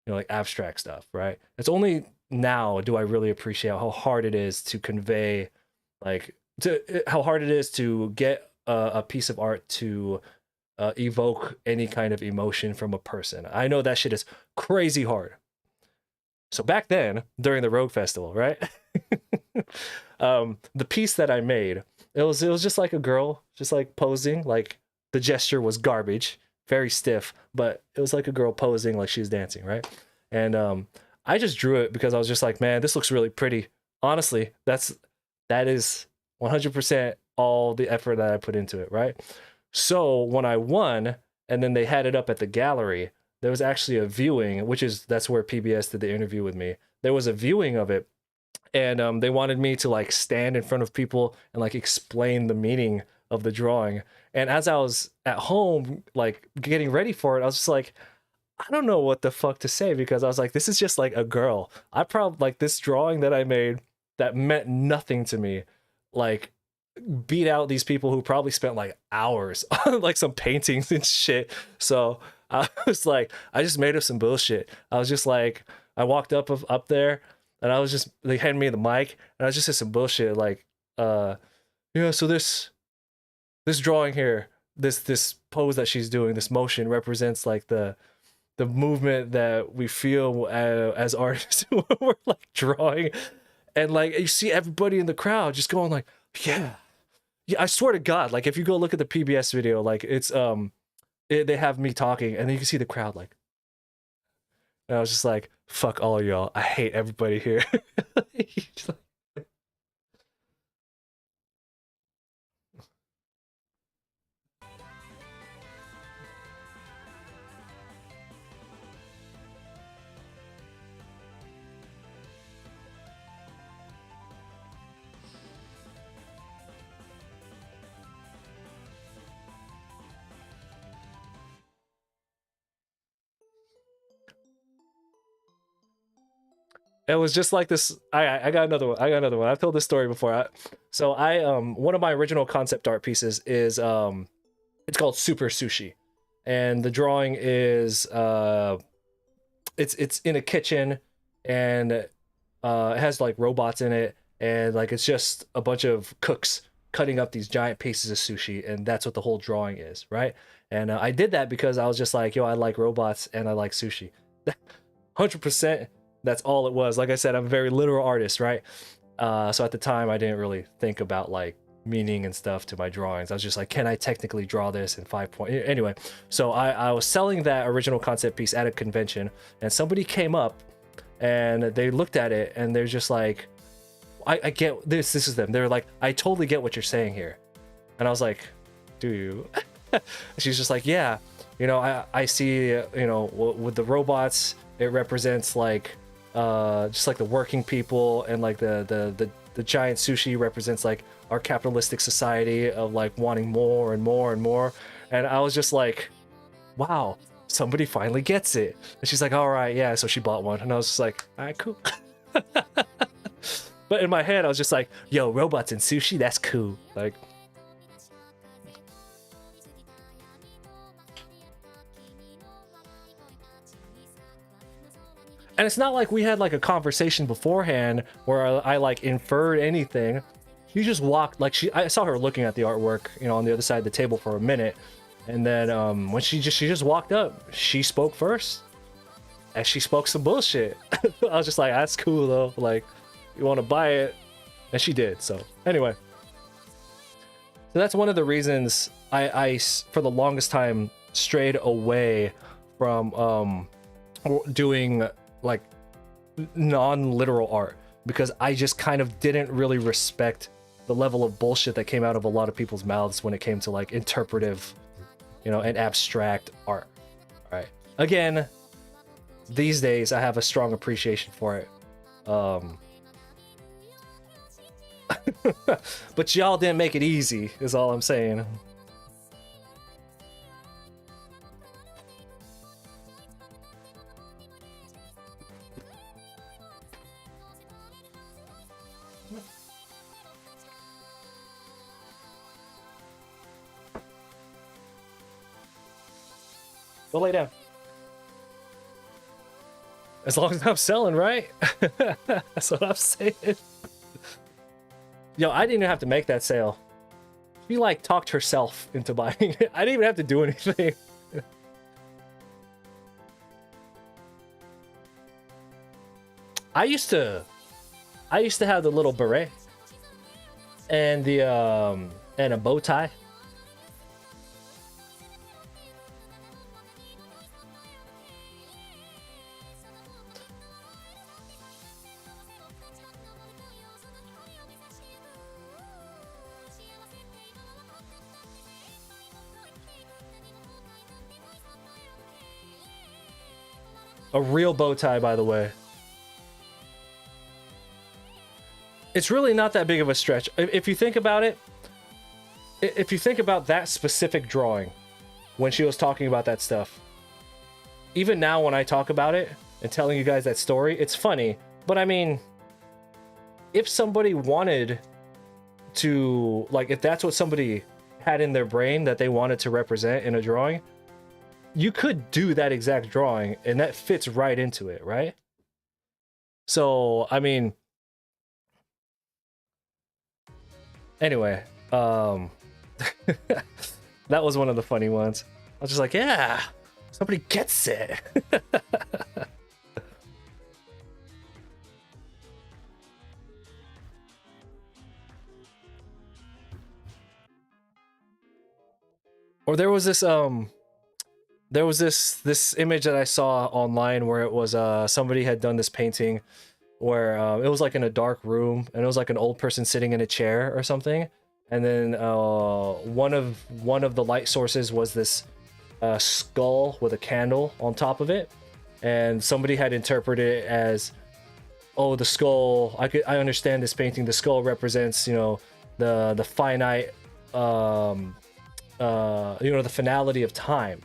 like abstract stuff, right? It's only now do I really appreciate how hard it is to convey like how hard it is to get a piece of art to evoke any kind of emotion from a person. I know that shit is crazy hard. So back then, during the Rogue Festival, right? The piece that I made, it was just like a girl, just like posing. Like the gesture was garbage, very stiff, but it was like a girl posing, like she was dancing, right? And I just drew it because I was just like, man, this looks really pretty. Honestly, that is 100% all the effort that I put into it, right? So when I won, and then they had it up at the gallery, there was actually a viewing, that's where PBS did the interview with me. There was a viewing of it, and they wanted me to like stand in front of people and like explain the meaning of the drawing. And as I was at home, like getting ready for it, I was just like, I don't know what the fuck to say, because I was like, this is just like a girl. I probably like this drawing that I made that meant nothing to me, like beat out these people who probably spent like hours on like some paintings and shit. So I was like, I just made up some bullshit. I was just like, I walked up there, and I was just, they handed me the mic, and I was just said some bullshit like, yeah, so this drawing here, this pose that she's doing, this motion represents like the movement that we feel as artists when we're like drawing. And like you see everybody in the crowd just going like, yeah. Yeah, I swear to God, like if you go look at the PBS video, like it's they have me talking, and then you can see the crowd like, and I was just like, fuck all of y'all. I hate everybody here. It was just like this. I got another one. I got another one. I've told this story before. So I one of my original concept art pieces is it's called Super Sushi, and the drawing is it's in a kitchen, and it has like robots in it, and like it's just a bunch of cooks cutting up these giant pieces of sushi, and that's what the whole drawing is, right? And I did that because I was just like, yo, I like robots and I like sushi. 100%. That's all it was. Like I said, I'm a very literal artist, right? So at the time, I didn't really think about like meaning and stuff to my drawings. I was just like, can I technically draw this in 5 point? Anyway, so I was selling that original concept piece at a convention, and somebody came up and they looked at it, and they're just like, I get this. This is them. They're like, I totally get what you're saying here. And I was like, do you? She's just like, yeah, I see, with the robots, it represents like just like the working people, and like the giant sushi represents like our capitalistic society of like wanting more and more and more. And I was just like, wow, somebody finally gets it. And she's like, all right, yeah. So she bought one, and I was just like, all right, cool. But in my head, I was just like, yo, robots and sushi, that's cool. Like, and it's not like we had like a conversation beforehand where I like inferred anything. You just walked, like I saw her looking at the artwork, on the other side of the table for a minute, and then when she just walked up, she spoke first, and she spoke some bullshit. I was just like, that's cool though. Like, you want to buy it, and she did. So anyway, so that's one of the reasons I for the longest time strayed away from doing like non-literal art, because I just kind of didn't really respect the level of bullshit that came out of a lot of people's mouths when it came to like interpretive, and abstract art. All right. Again, these days I have a strong appreciation for it. But y'all didn't make it easy, is all I'm saying. Go lay down. As long as I'm selling, right? That's what I'm saying. Yo, I didn't even have to make that sale. She like talked herself into buying it. I didn't even have to do anything. I used to have the little beret and the and a bow tie. A real bow tie, by the way. It's really not that big of a stretch. If you think about it, if you think about that specific drawing, when she was talking about that stuff, even now when I talk about it and telling you guys that story, it's funny. But I mean, if somebody wanted to, like, if that's what somebody had in their brain that they wanted to represent in a drawing, you could do that exact drawing and that fits right into it, right? So, I mean, anyway, that was one of the funny ones. I was just like, yeah, somebody gets it. Or there was this this image that I saw online where it was somebody had done this painting where it was like in a dark room and it was like an old person sitting in a chair or something, and then one of the light sources was this skull with a candle on top of it, and somebody had interpreted it as, oh, the skull, I understand this painting, the skull represents, the finite, the finality of time.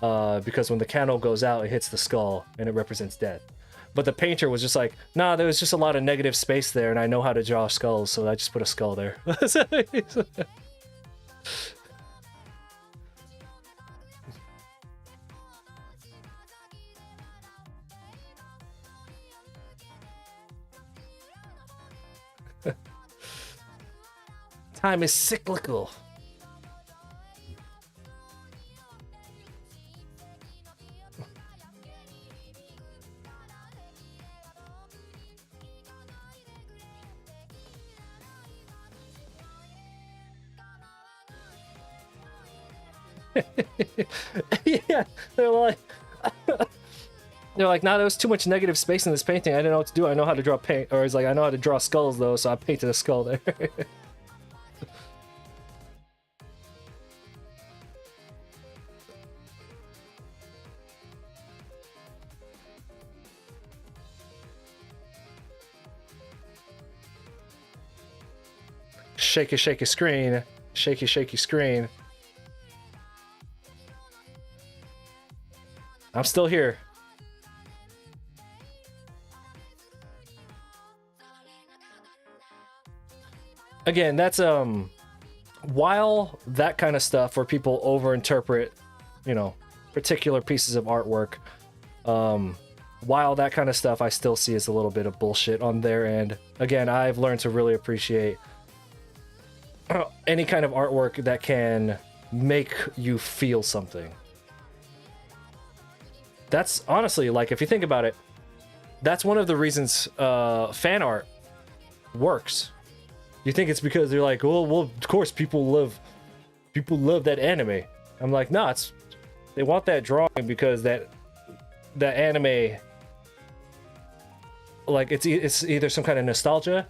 Because when the candle goes out, it hits the skull and it represents death. But the painter was just like, nah, there was just a lot of negative space there, and I know how to draw skulls, so I just put a skull there. Time is cyclical. Yeah, they're like, nah, there was too much negative space in this painting. I didn't know what to do. I know how to draw paint, or it's like, I know how to draw skulls though, so I painted a skull there. Shaky, shaky screen. Shaky, shaky screen. I'm still here. Again, that's while that kind of stuff where people overinterpret, particular pieces of artwork, while that kind of stuff I still see as a little bit of bullshit on their end. Again, I've learned to really appreciate any kind of artwork that can make you feel something. That's honestly, like, if you think about it, that's one of the reasons fan art works. You think it's because they're like, well, of course people love that anime. I'm like, no, they want that drawing because that anime, like, it's either some kind of nostalgia,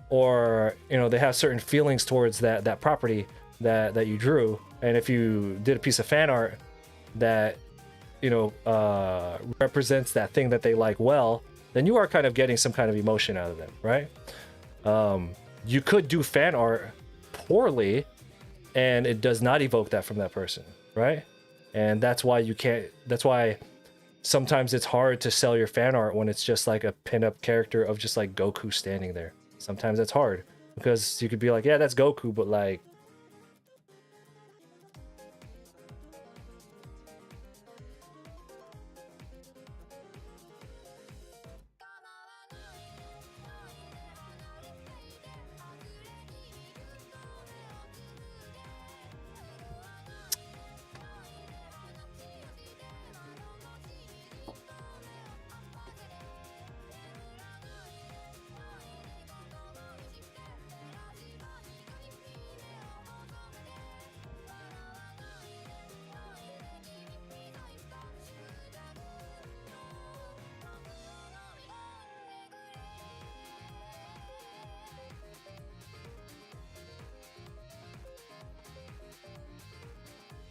or you know they have certain feelings towards that property that you drew. And if you did a piece of fan art that you know represents that thing that they like, well, then you are kind of getting some kind of emotion out of them, right? You could do fan art poorly and it does not evoke that from that person, right? And that's why you can't, that's why sometimes it's hard to sell your fan art when it's just like a pinup character of just like Goku standing there. Sometimes it's hard because you could be like, yeah, that's Goku, but like,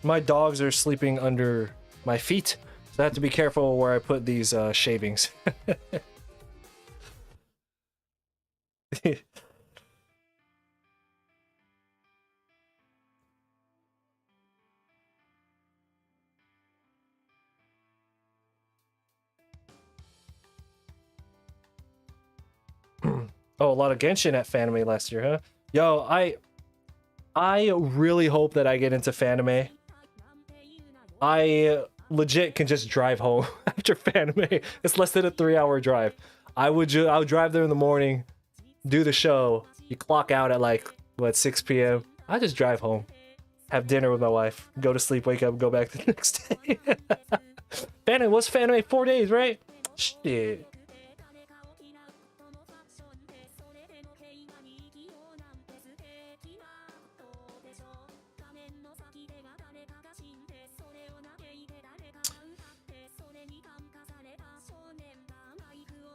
my dogs are sleeping under my feet, so I have to be careful where I put these shavings. Oh, a lot of Genshin at Fanime last year, huh? Yo, I really hope that I get into Fanime. I legit can just drive home after Fanime. It's less than a 3-hour drive. I would drive there in the morning, do the show. You clock out at like what 6 p.m. I just drive home, have dinner with my wife, go to sleep, wake up, go back the next day. Fanime, what's Fanime? 4 days, right? Shit.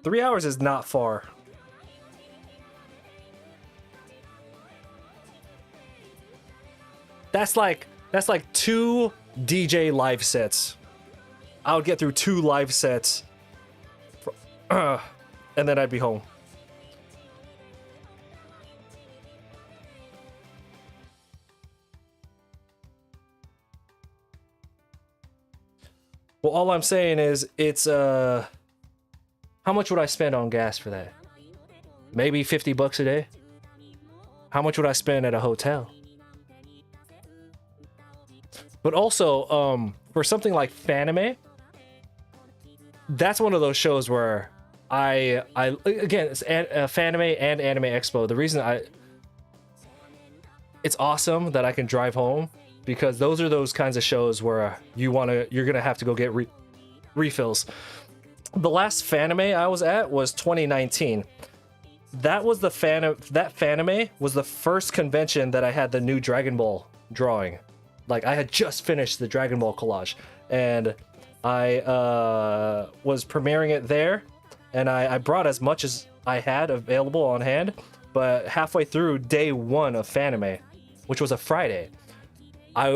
Three hours is not far. That's like 2 DJ live sets. I would get through 2 live sets, and then I'd be home. Well, all I'm saying is it's how much would I spend on gas for that? Maybe 50 bucks a day? How much would I spend at a hotel? But also, for something like Fanime, that's one of those shows where I again, it's Fanime and Anime Expo. The reason it's awesome that I can drive home, because those are those kinds of shows where you're gonna have to go get refills. The last Fanime I was at was 2019. That was that Fanime was the first convention that I had the new Dragon Ball drawing. Like, I had just finished the Dragon Ball collage, and I was premiering it there, and I brought as much as I had available on hand. But halfway through day 1 of Fanime, which was a Friday, I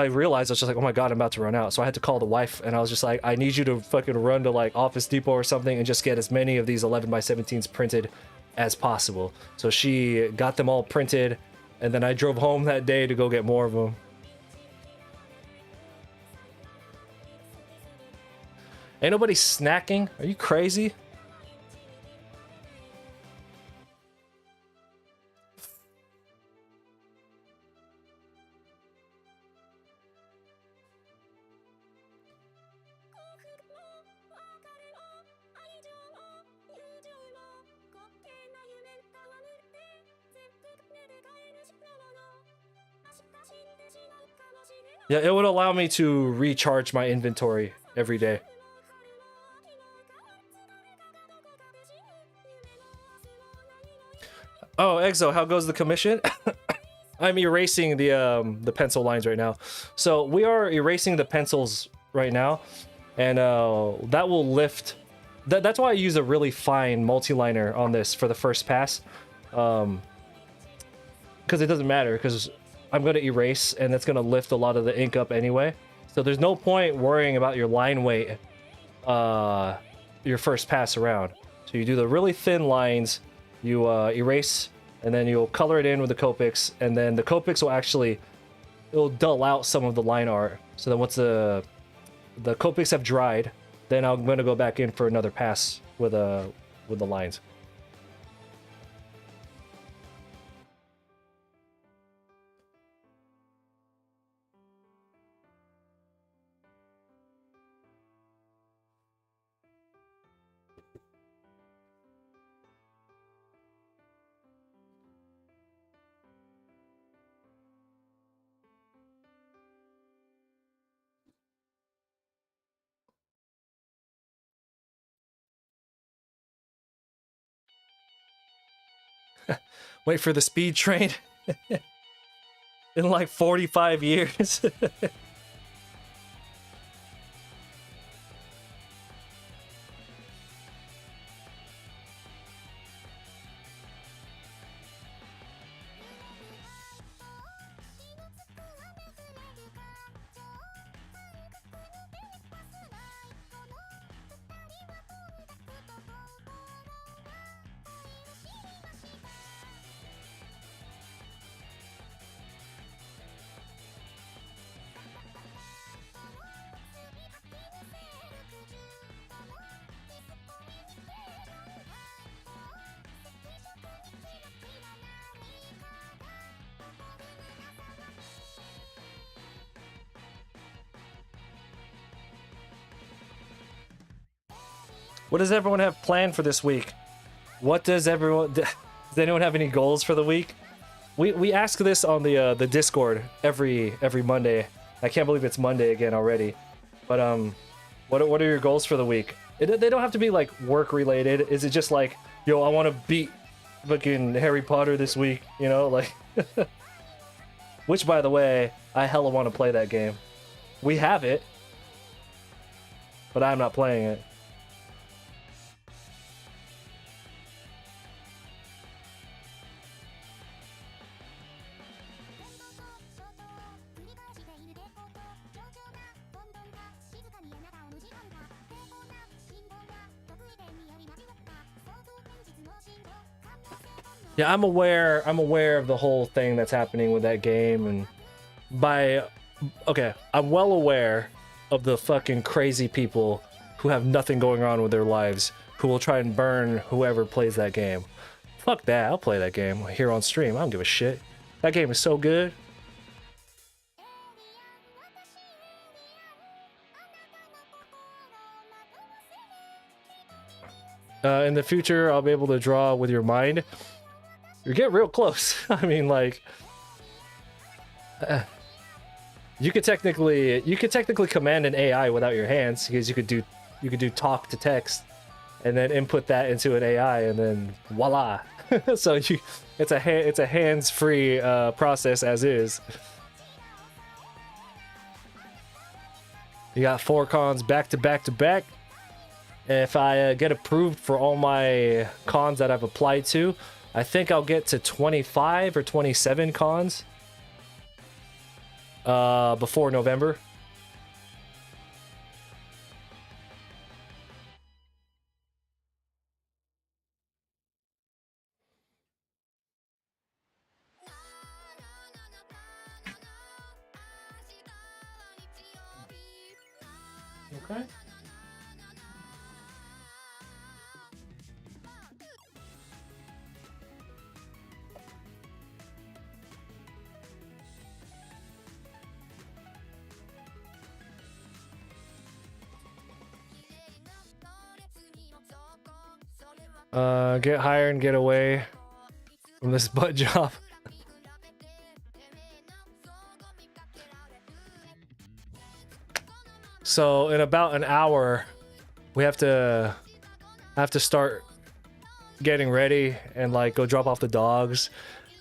realized I was just like, oh my god, I'm about to run out. So I had to call the wife, and I was just like, I need you to fucking run to like Office Depot or something and just get as many of these 11x17s printed as possible. So she got them all printed, and then I drove home that day to go get more of them. Ain't nobody snacking? Are you crazy? Yeah, it would allow me to recharge my inventory every day. Oh, Exo, how goes the commission? I'm erasing the pencil lines right now. So we are erasing the pencils right now, and that will lift. That's why I use a really fine multi-liner on this for the first pass, because it doesn't matter, because I'm going to erase, and that's going to lift a lot of the ink up anyway. So there's no point worrying about your line weight your first pass around. So you do the really thin lines, you erase, and then you'll color it in with the Copics, and then the Copics will actually, it'll dull out some of the line art. So then once the Copics have dried, then I'm going to go back in for another pass with the lines. Wait for the speed train in like 45 years. What does everyone have planned for this week? What does everyone... Does anyone have any goals for the week? We ask this on the Discord every Monday. I can't believe it's Monday again already. But what are your goals for the week? They don't have to be like work related. Is it just like, yo, I want to beat fucking Harry Potter this week? You know, like... Which, by the way, I hella want to play that game. We have it, but I'm not playing it. Yeah, I'm aware of the whole thing that's happening with that game, and I'm well aware of the fucking crazy people who have nothing going on with their lives who will try and burn whoever plays that game. Fuck that, I'll play that game here on stream. I don't give a shit. That game is so good. In the future, I'll be able to draw with your mind. You get real close. I mean, like, you could technically command an AI without your hands, because you could do talk to text, and then input that into an AI, and then voila. So it's a hands-free process as is. You got 4 cons back to back to back. If I get approved for all my cons that I've applied to, I think I'll get to 25 or 27 cons before November. Okay. Get hired and get away from this butt job. So in about an hour, we have to start getting ready and like go drop off the dogs,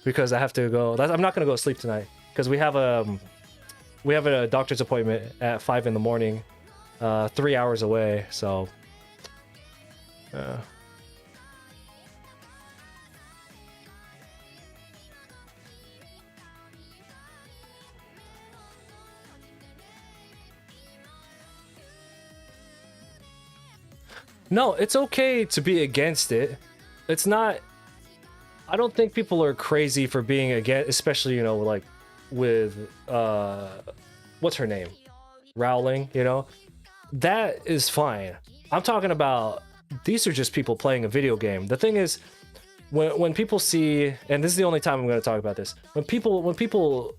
because I have to go. I'm not gonna go to sleep tonight because we have a doctor's appointment at 5 in the morning, 3 hours away. So. No, it's okay to be against it. It's not. I don't think people are crazy for being against, especially, you know, like with what's her name, Rowling. You know, that is fine. I'm talking about these are just people playing a video game. The thing is, when people see, and this is the only time I'm going to talk about this, when people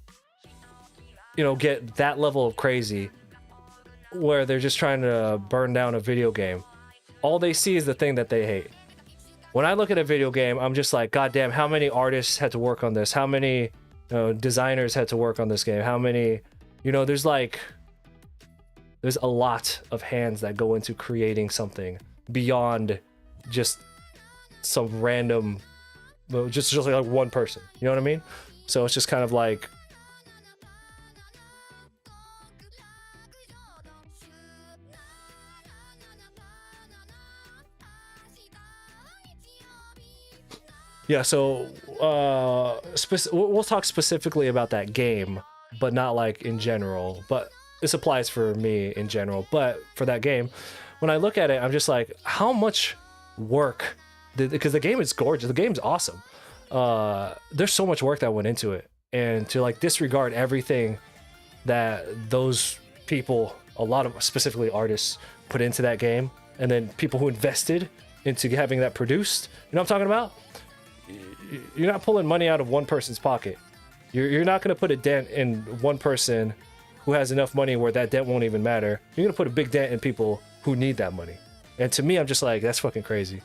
you know, get that level of crazy where they're just trying to burn down a video game, all they see is the thing that they hate. When I look at a video game, I'm just like, God damn, how many artists had to work on this? How many, you know, designers had to work on this game? How many, you know, there's a lot of hands that go into creating something beyond just some random, just like one person. You know what I mean? So it's just kind of like, yeah, so we'll talk specifically about that game, but not like in general. But this applies for me in general. But for that game, when I look at it, I'm just like, how much work? Because the game is gorgeous. The game's awesome. There's so much work that went into it, and to like disregard everything that those people, a lot of specifically artists, put into that game, and then people who invested into having that produced. You know what I'm talking about? You're not pulling money out of one person's pocket. You're not going to put a dent in one person who has enough money where that dent won't even matter. You're going to put a big dent in people who need that money. And to me, I'm just like, that's fucking crazy.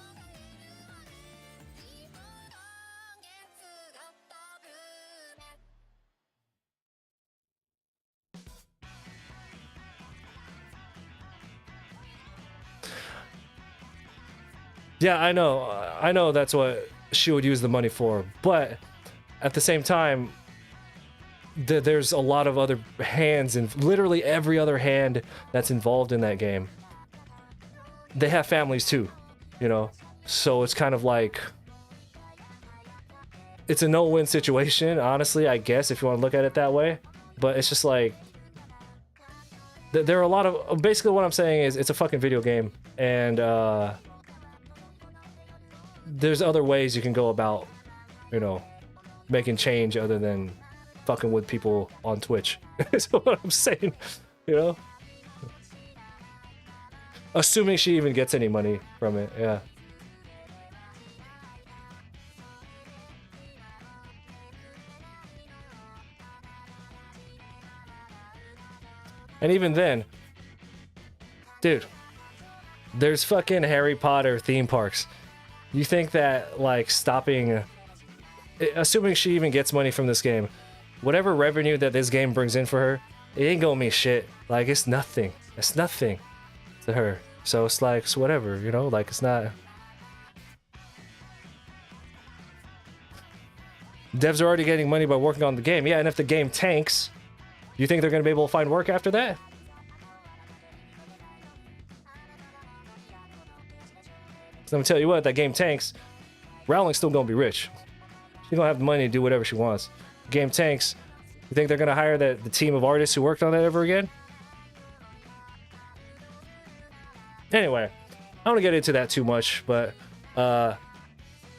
Yeah, I know that's what she would use the money for, but at the same time, there's a lot of other hands, and literally every other hand that's involved in that game, they have families too, you know? So it's kind of like, it's a no-win situation, honestly, I guess, if you want to look at it that way. But it's just like, there are a lot of, basically what I'm saying is, it's a fucking video game, and there's other ways you can go about, you know, making change other than fucking with people on Twitch. That's what I'm saying, you know? Assuming she even gets any money from it, yeah. And even then, dude, there's fucking Harry Potter theme parks. You think that, like, stopping... Assuming she even gets money from this game, whatever revenue that this game brings in for her, it ain't gonna mean shit. Like, it's nothing. It's nothing to her. So it's like, it's whatever, you know? Like, it's not... Devs are already getting money by working on the game. Yeah, and if the game tanks, you think they're gonna be able to find work after that? So I'm gonna tell you what, if that game tanks, Rowling's still gonna be rich. She's gonna have the money to do whatever she wants. Game tanks, you think they're gonna hire the team of artists who worked on that ever again? Anyway, I don't want to get into that too much, but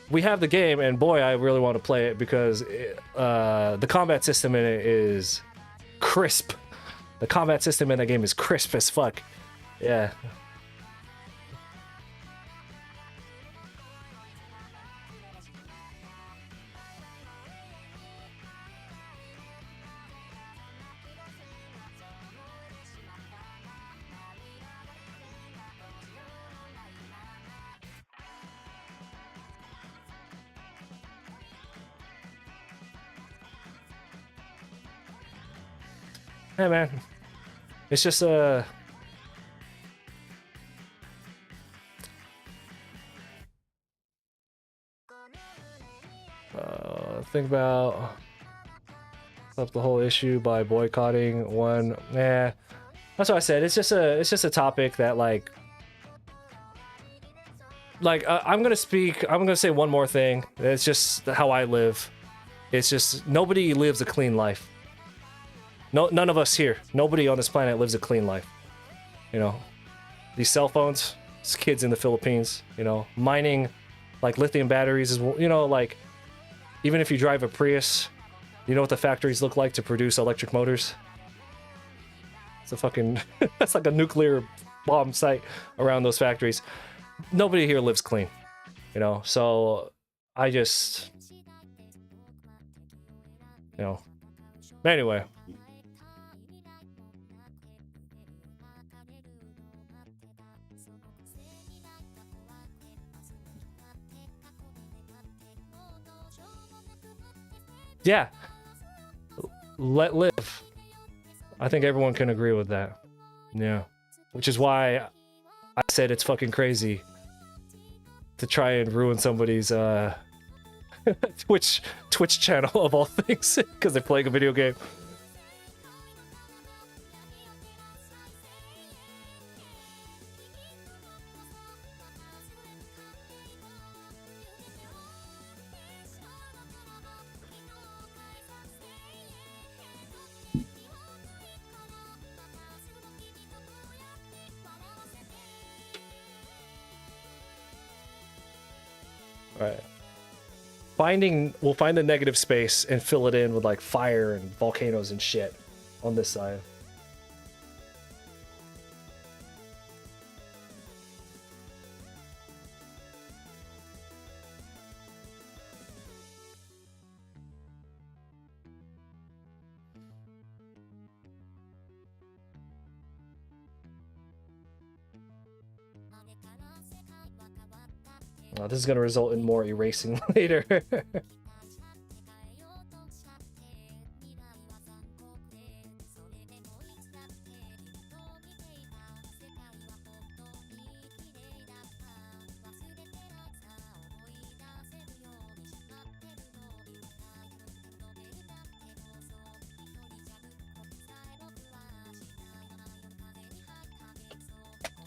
we have the game, and boy, I really want to play it because the combat system in it is crisp. The combat system in that game is crisp as fuck. Yeah. Hey man, it's just think about the whole issue by boycotting one. Nah, that's what I said. It's just a topic that like I'm gonna say one more thing. It's just how I live. It's just nobody lives a clean life. No, none of us here. Nobody on this planet lives a clean life. You know, these cell phones, kids in the Philippines, mining like lithium batteries is, like even if you drive a Prius, you know what the factories look like to produce electric motors? It's a fucking, that's like a nuclear bomb site around those factories. Nobody here lives clean, so I just, anyway. Yeah, let live. I think everyone can agree with that. Yeah, which is why I said it's fucking crazy to try and ruin somebody's Twitch channel of all things because they're playing a video game. Right. We'll find the negative space and fill it in with like fire and volcanoes and shit on this side. This is going to result in more erasing later.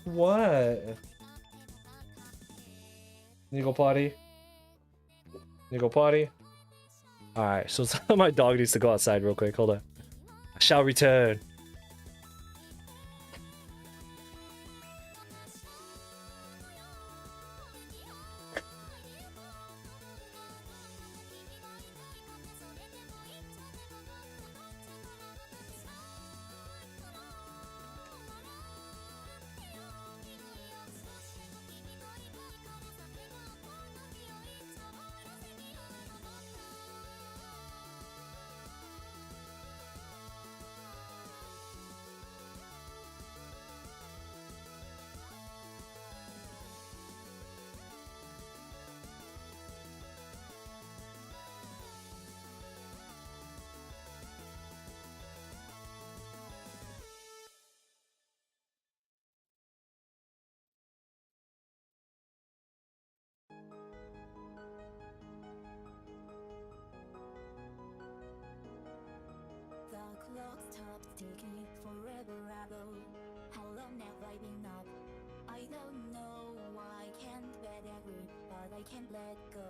What? You go potty? You go potty? Alright, so my dog needs to go outside real quick. Hold on. I shall return. Ticking forever ago. How long have I been up? I don't know why I can't bear that grip, but I can't let go.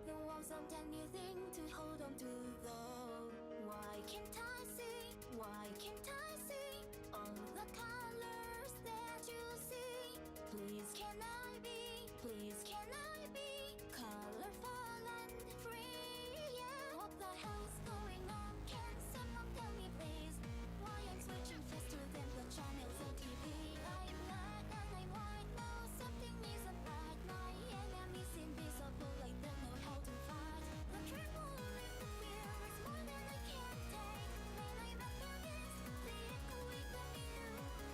The walls sometimes you think to hold on to though. Why can't I see? Why can't I see all the colors that you see? Please can I be? Please can I be colorful and free? Yeah. What the hell's going on? Can someone tell me please? Why I'm switching faster than the channels on TV? I'm black and I'm white now. Something isn't right. My enemies invisible. I don't know how to fight. The tremble in the fear is more than I can take. When I'm after this, the echo is from you.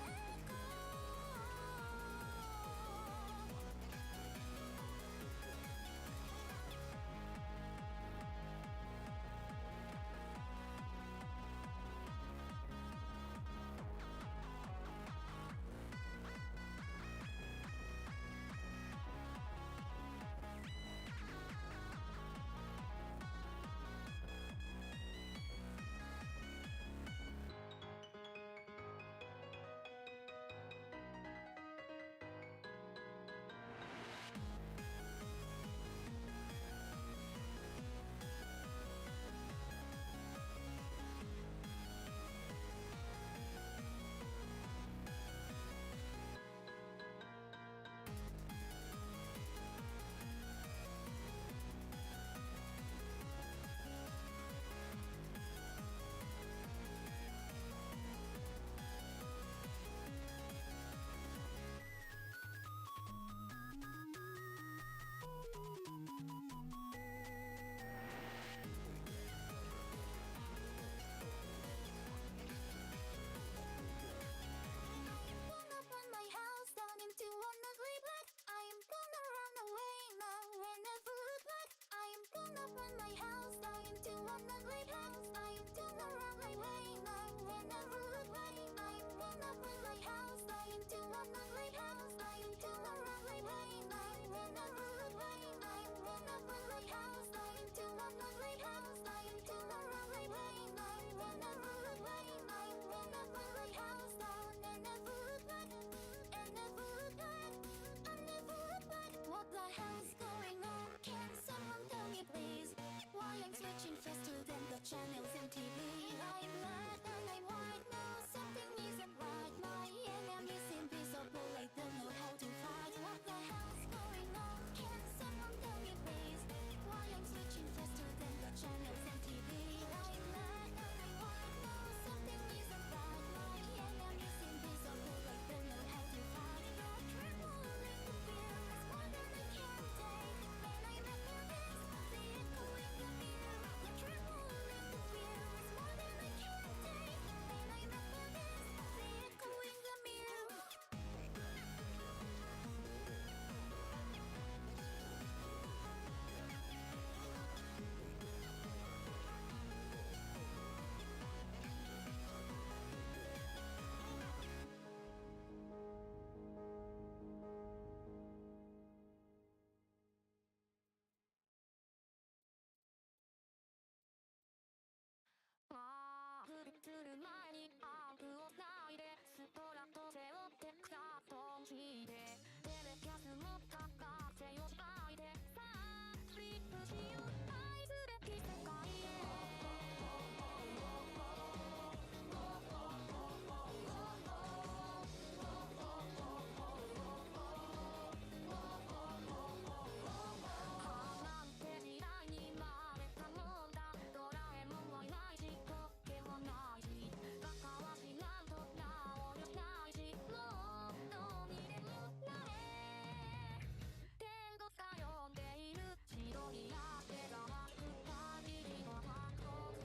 する前にアンプをないでストラと背負ってクラフトン引いてテレキャスもかかってよないでさあスリップしよう愛すべき世界なんて未来に生まれたもんだドラえもんはいないしポケもないしバカはしなんと直りないしもうどうにでもなれ天国が呼んでいる白いや手が巻く限りの白骨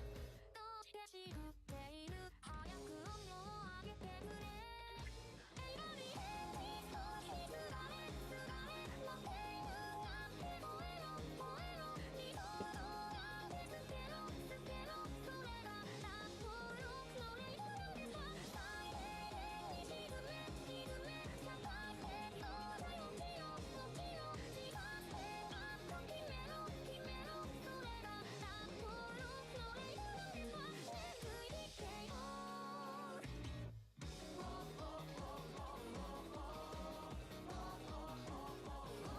どうして知っている早く音量を上げてくれエイラリエに少しすがれすがれ持っているなんて燃えろ燃えろ二度となんて捨てろ捨てろそれがラップロックのレイドなんでさ最低限に沈め沈め社会性のだよ起きろ起きろ自発性あんた決めろ決めろそれがラップロックのレイドなんでさついてきてよ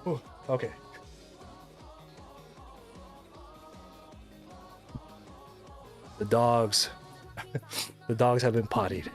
Ooh, okay. The dogs. The dogs have been pottied.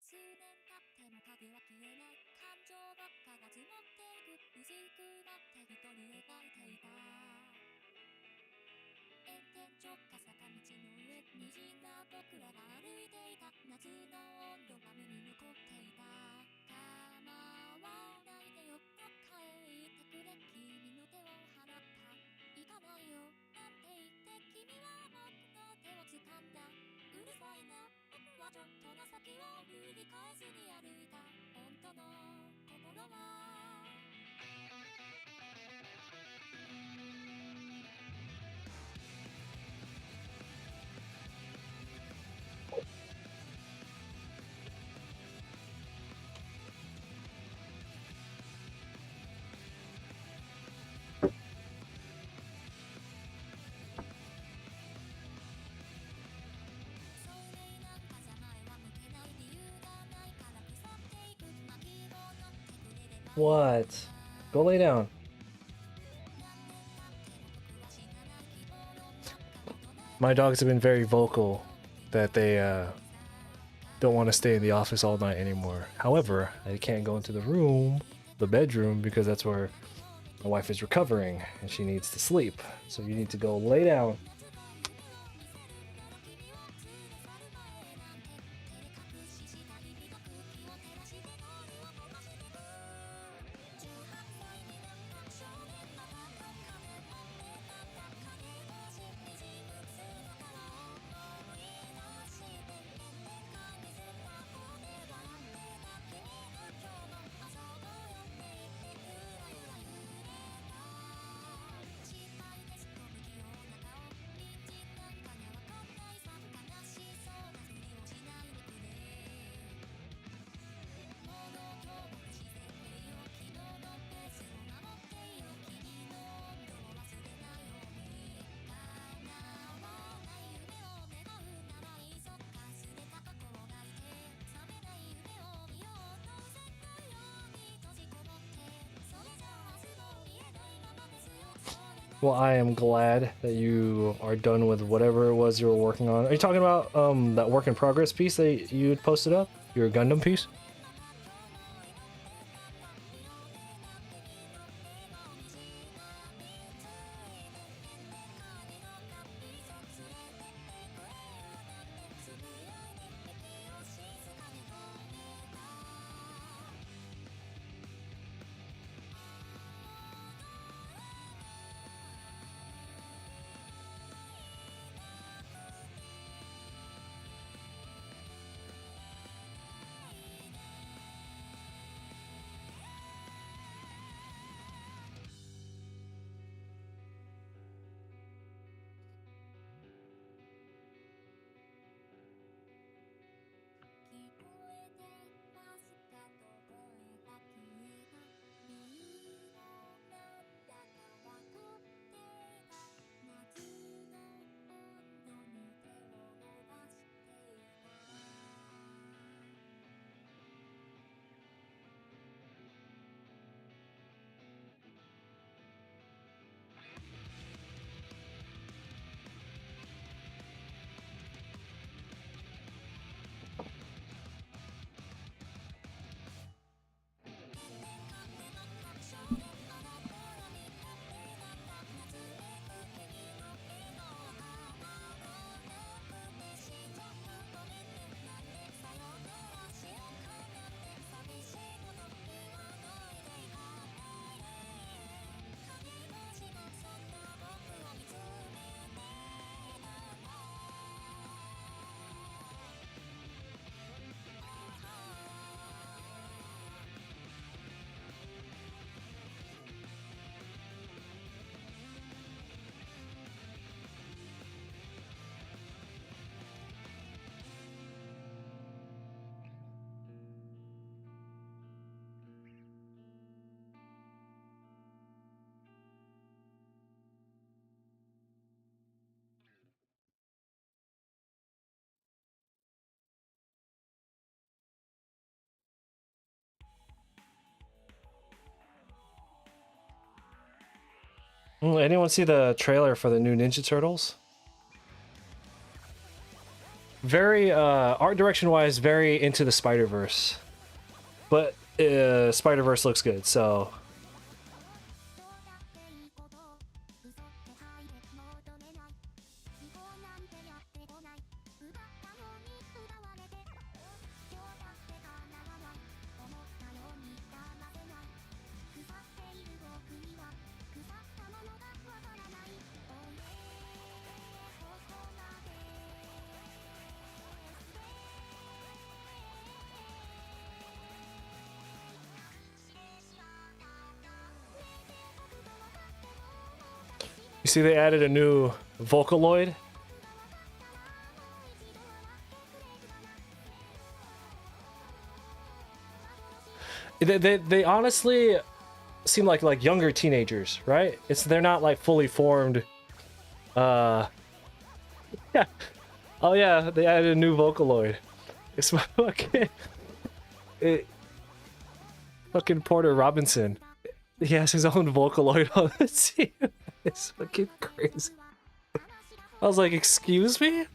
数年経っても影は消えない感情ばっかが積もっていく薄くなって一人描いていた炎天直下坂道の上にじんだ僕らが歩いていた夏の温度が目に残っていた構わないでよどっかへ行ってくれ君の手を放った行かないよなんて言って君は僕の手を掴んだうるさいな僕はちょっとの先を振り返ずに歩いた本当の心はそうねなんかじゃ前は向けない理由がないから腐っていく巻物ってくれれば What? Go lay down. My dogs have been very vocal that they don't want to stay in the office all night anymore. However, I can't go into the room, the bedroom, because that's where my wife is recovering and she needs to sleep. So you need to go lay down. Well, I am glad that you are done with whatever it was you were working on. Are you talking about that work in progress piece that you had posted up? Your Gundam piece? Anyone see the trailer for the new Ninja Turtles? Very art direction wise, very into the Spider-Verse, but Spider-Verse looks good. So you see, they added a new Vocaloid. They honestly seem like younger teenagers, right? They're not like fully formed. Yeah. Oh yeah, they added a new Vocaloid. It's fucking fucking Porter Robinson. He has his own Vocaloid on the team. It's fucking crazy. I was like, excuse me?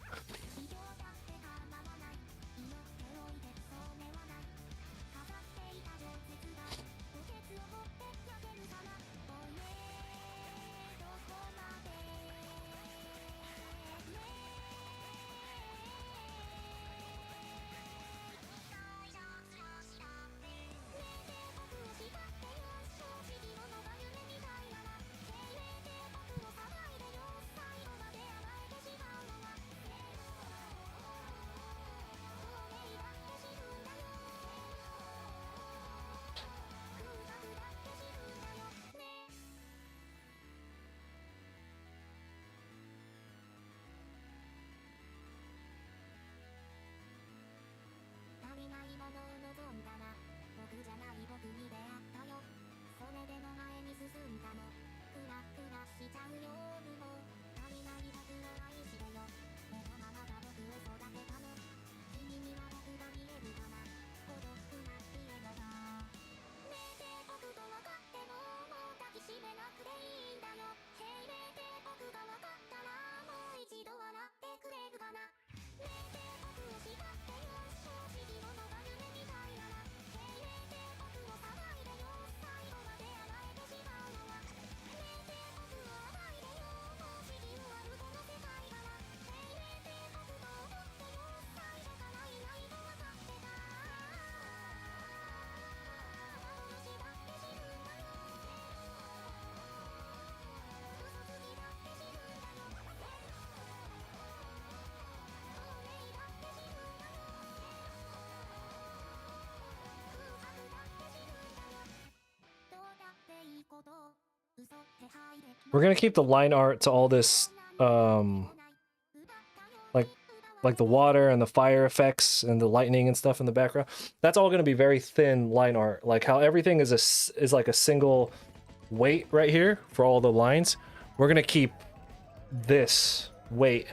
We're gonna keep the line art to all this, like the water and the fire effects and the lightning and stuff in the background. That's all gonna be very thin line art. Like how everything is like a single weight right here for all the lines. We're gonna keep this weight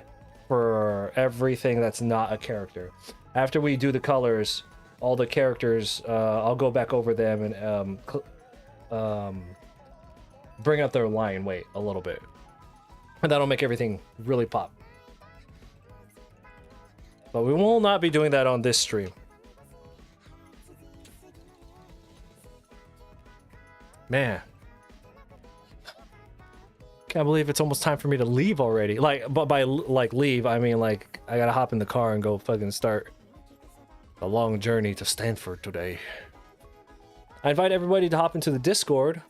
for everything that's not a character. After we do the colors, all the characters, I'll go back over them and bring up their line weight a little bit, and that'll make everything really pop. But we will not be doing that on this stream. Man, can't believe it's almost time for me to leave already. Like, but by like leave, I mean like I gotta hop in the car and go fucking start a long journey to Stanford today. I invite everybody to hop into the Discord.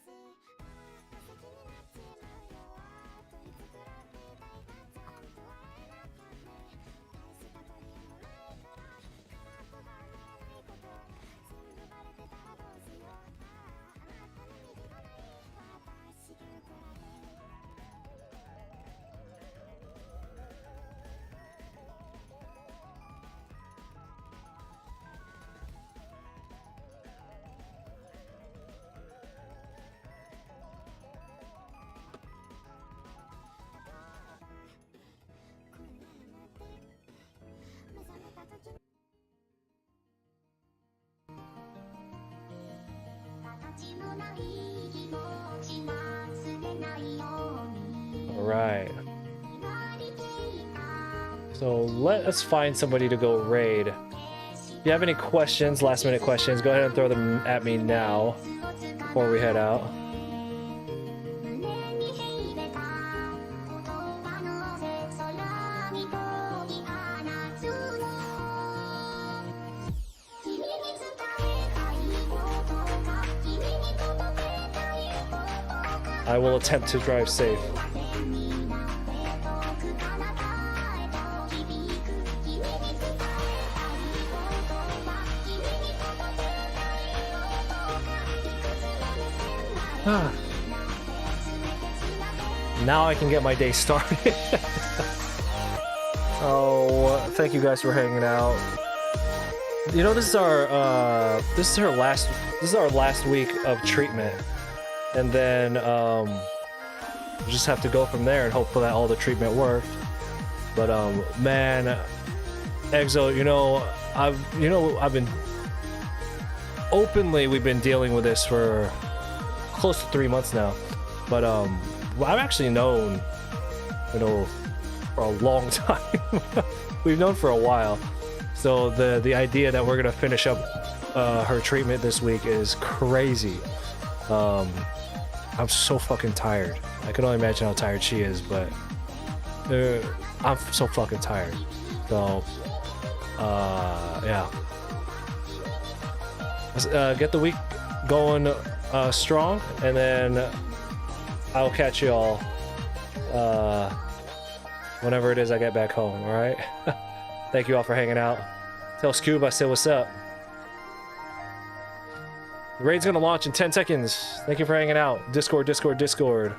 Alright. So let us find somebody to go raid. If you have any questions, last minute questions, go ahead and throw them at me now before we head out. I will attempt to drive safe. Now I can get my day started. Oh, thank you guys for hanging out. You know, this is our last week of treatment, and then we just have to go from there and hope that all the treatment worked. But man, Exo, we've been dealing with this for close to 3 months now, but I've actually known, for a long time. We've known for a while. So the idea that we're gonna finish up her treatment this week is crazy. I'm so fucking tired. I can only imagine how tired she is, but I'm so fucking tired. So yeah. Let's get the week going strong, and then I'll catch you all whenever it is I get back home, alright? Thank you all for hanging out. Tell Scoob I said what's up. The raid's gonna launch in 10 seconds. Thank you for hanging out. Discord, Discord, Discord.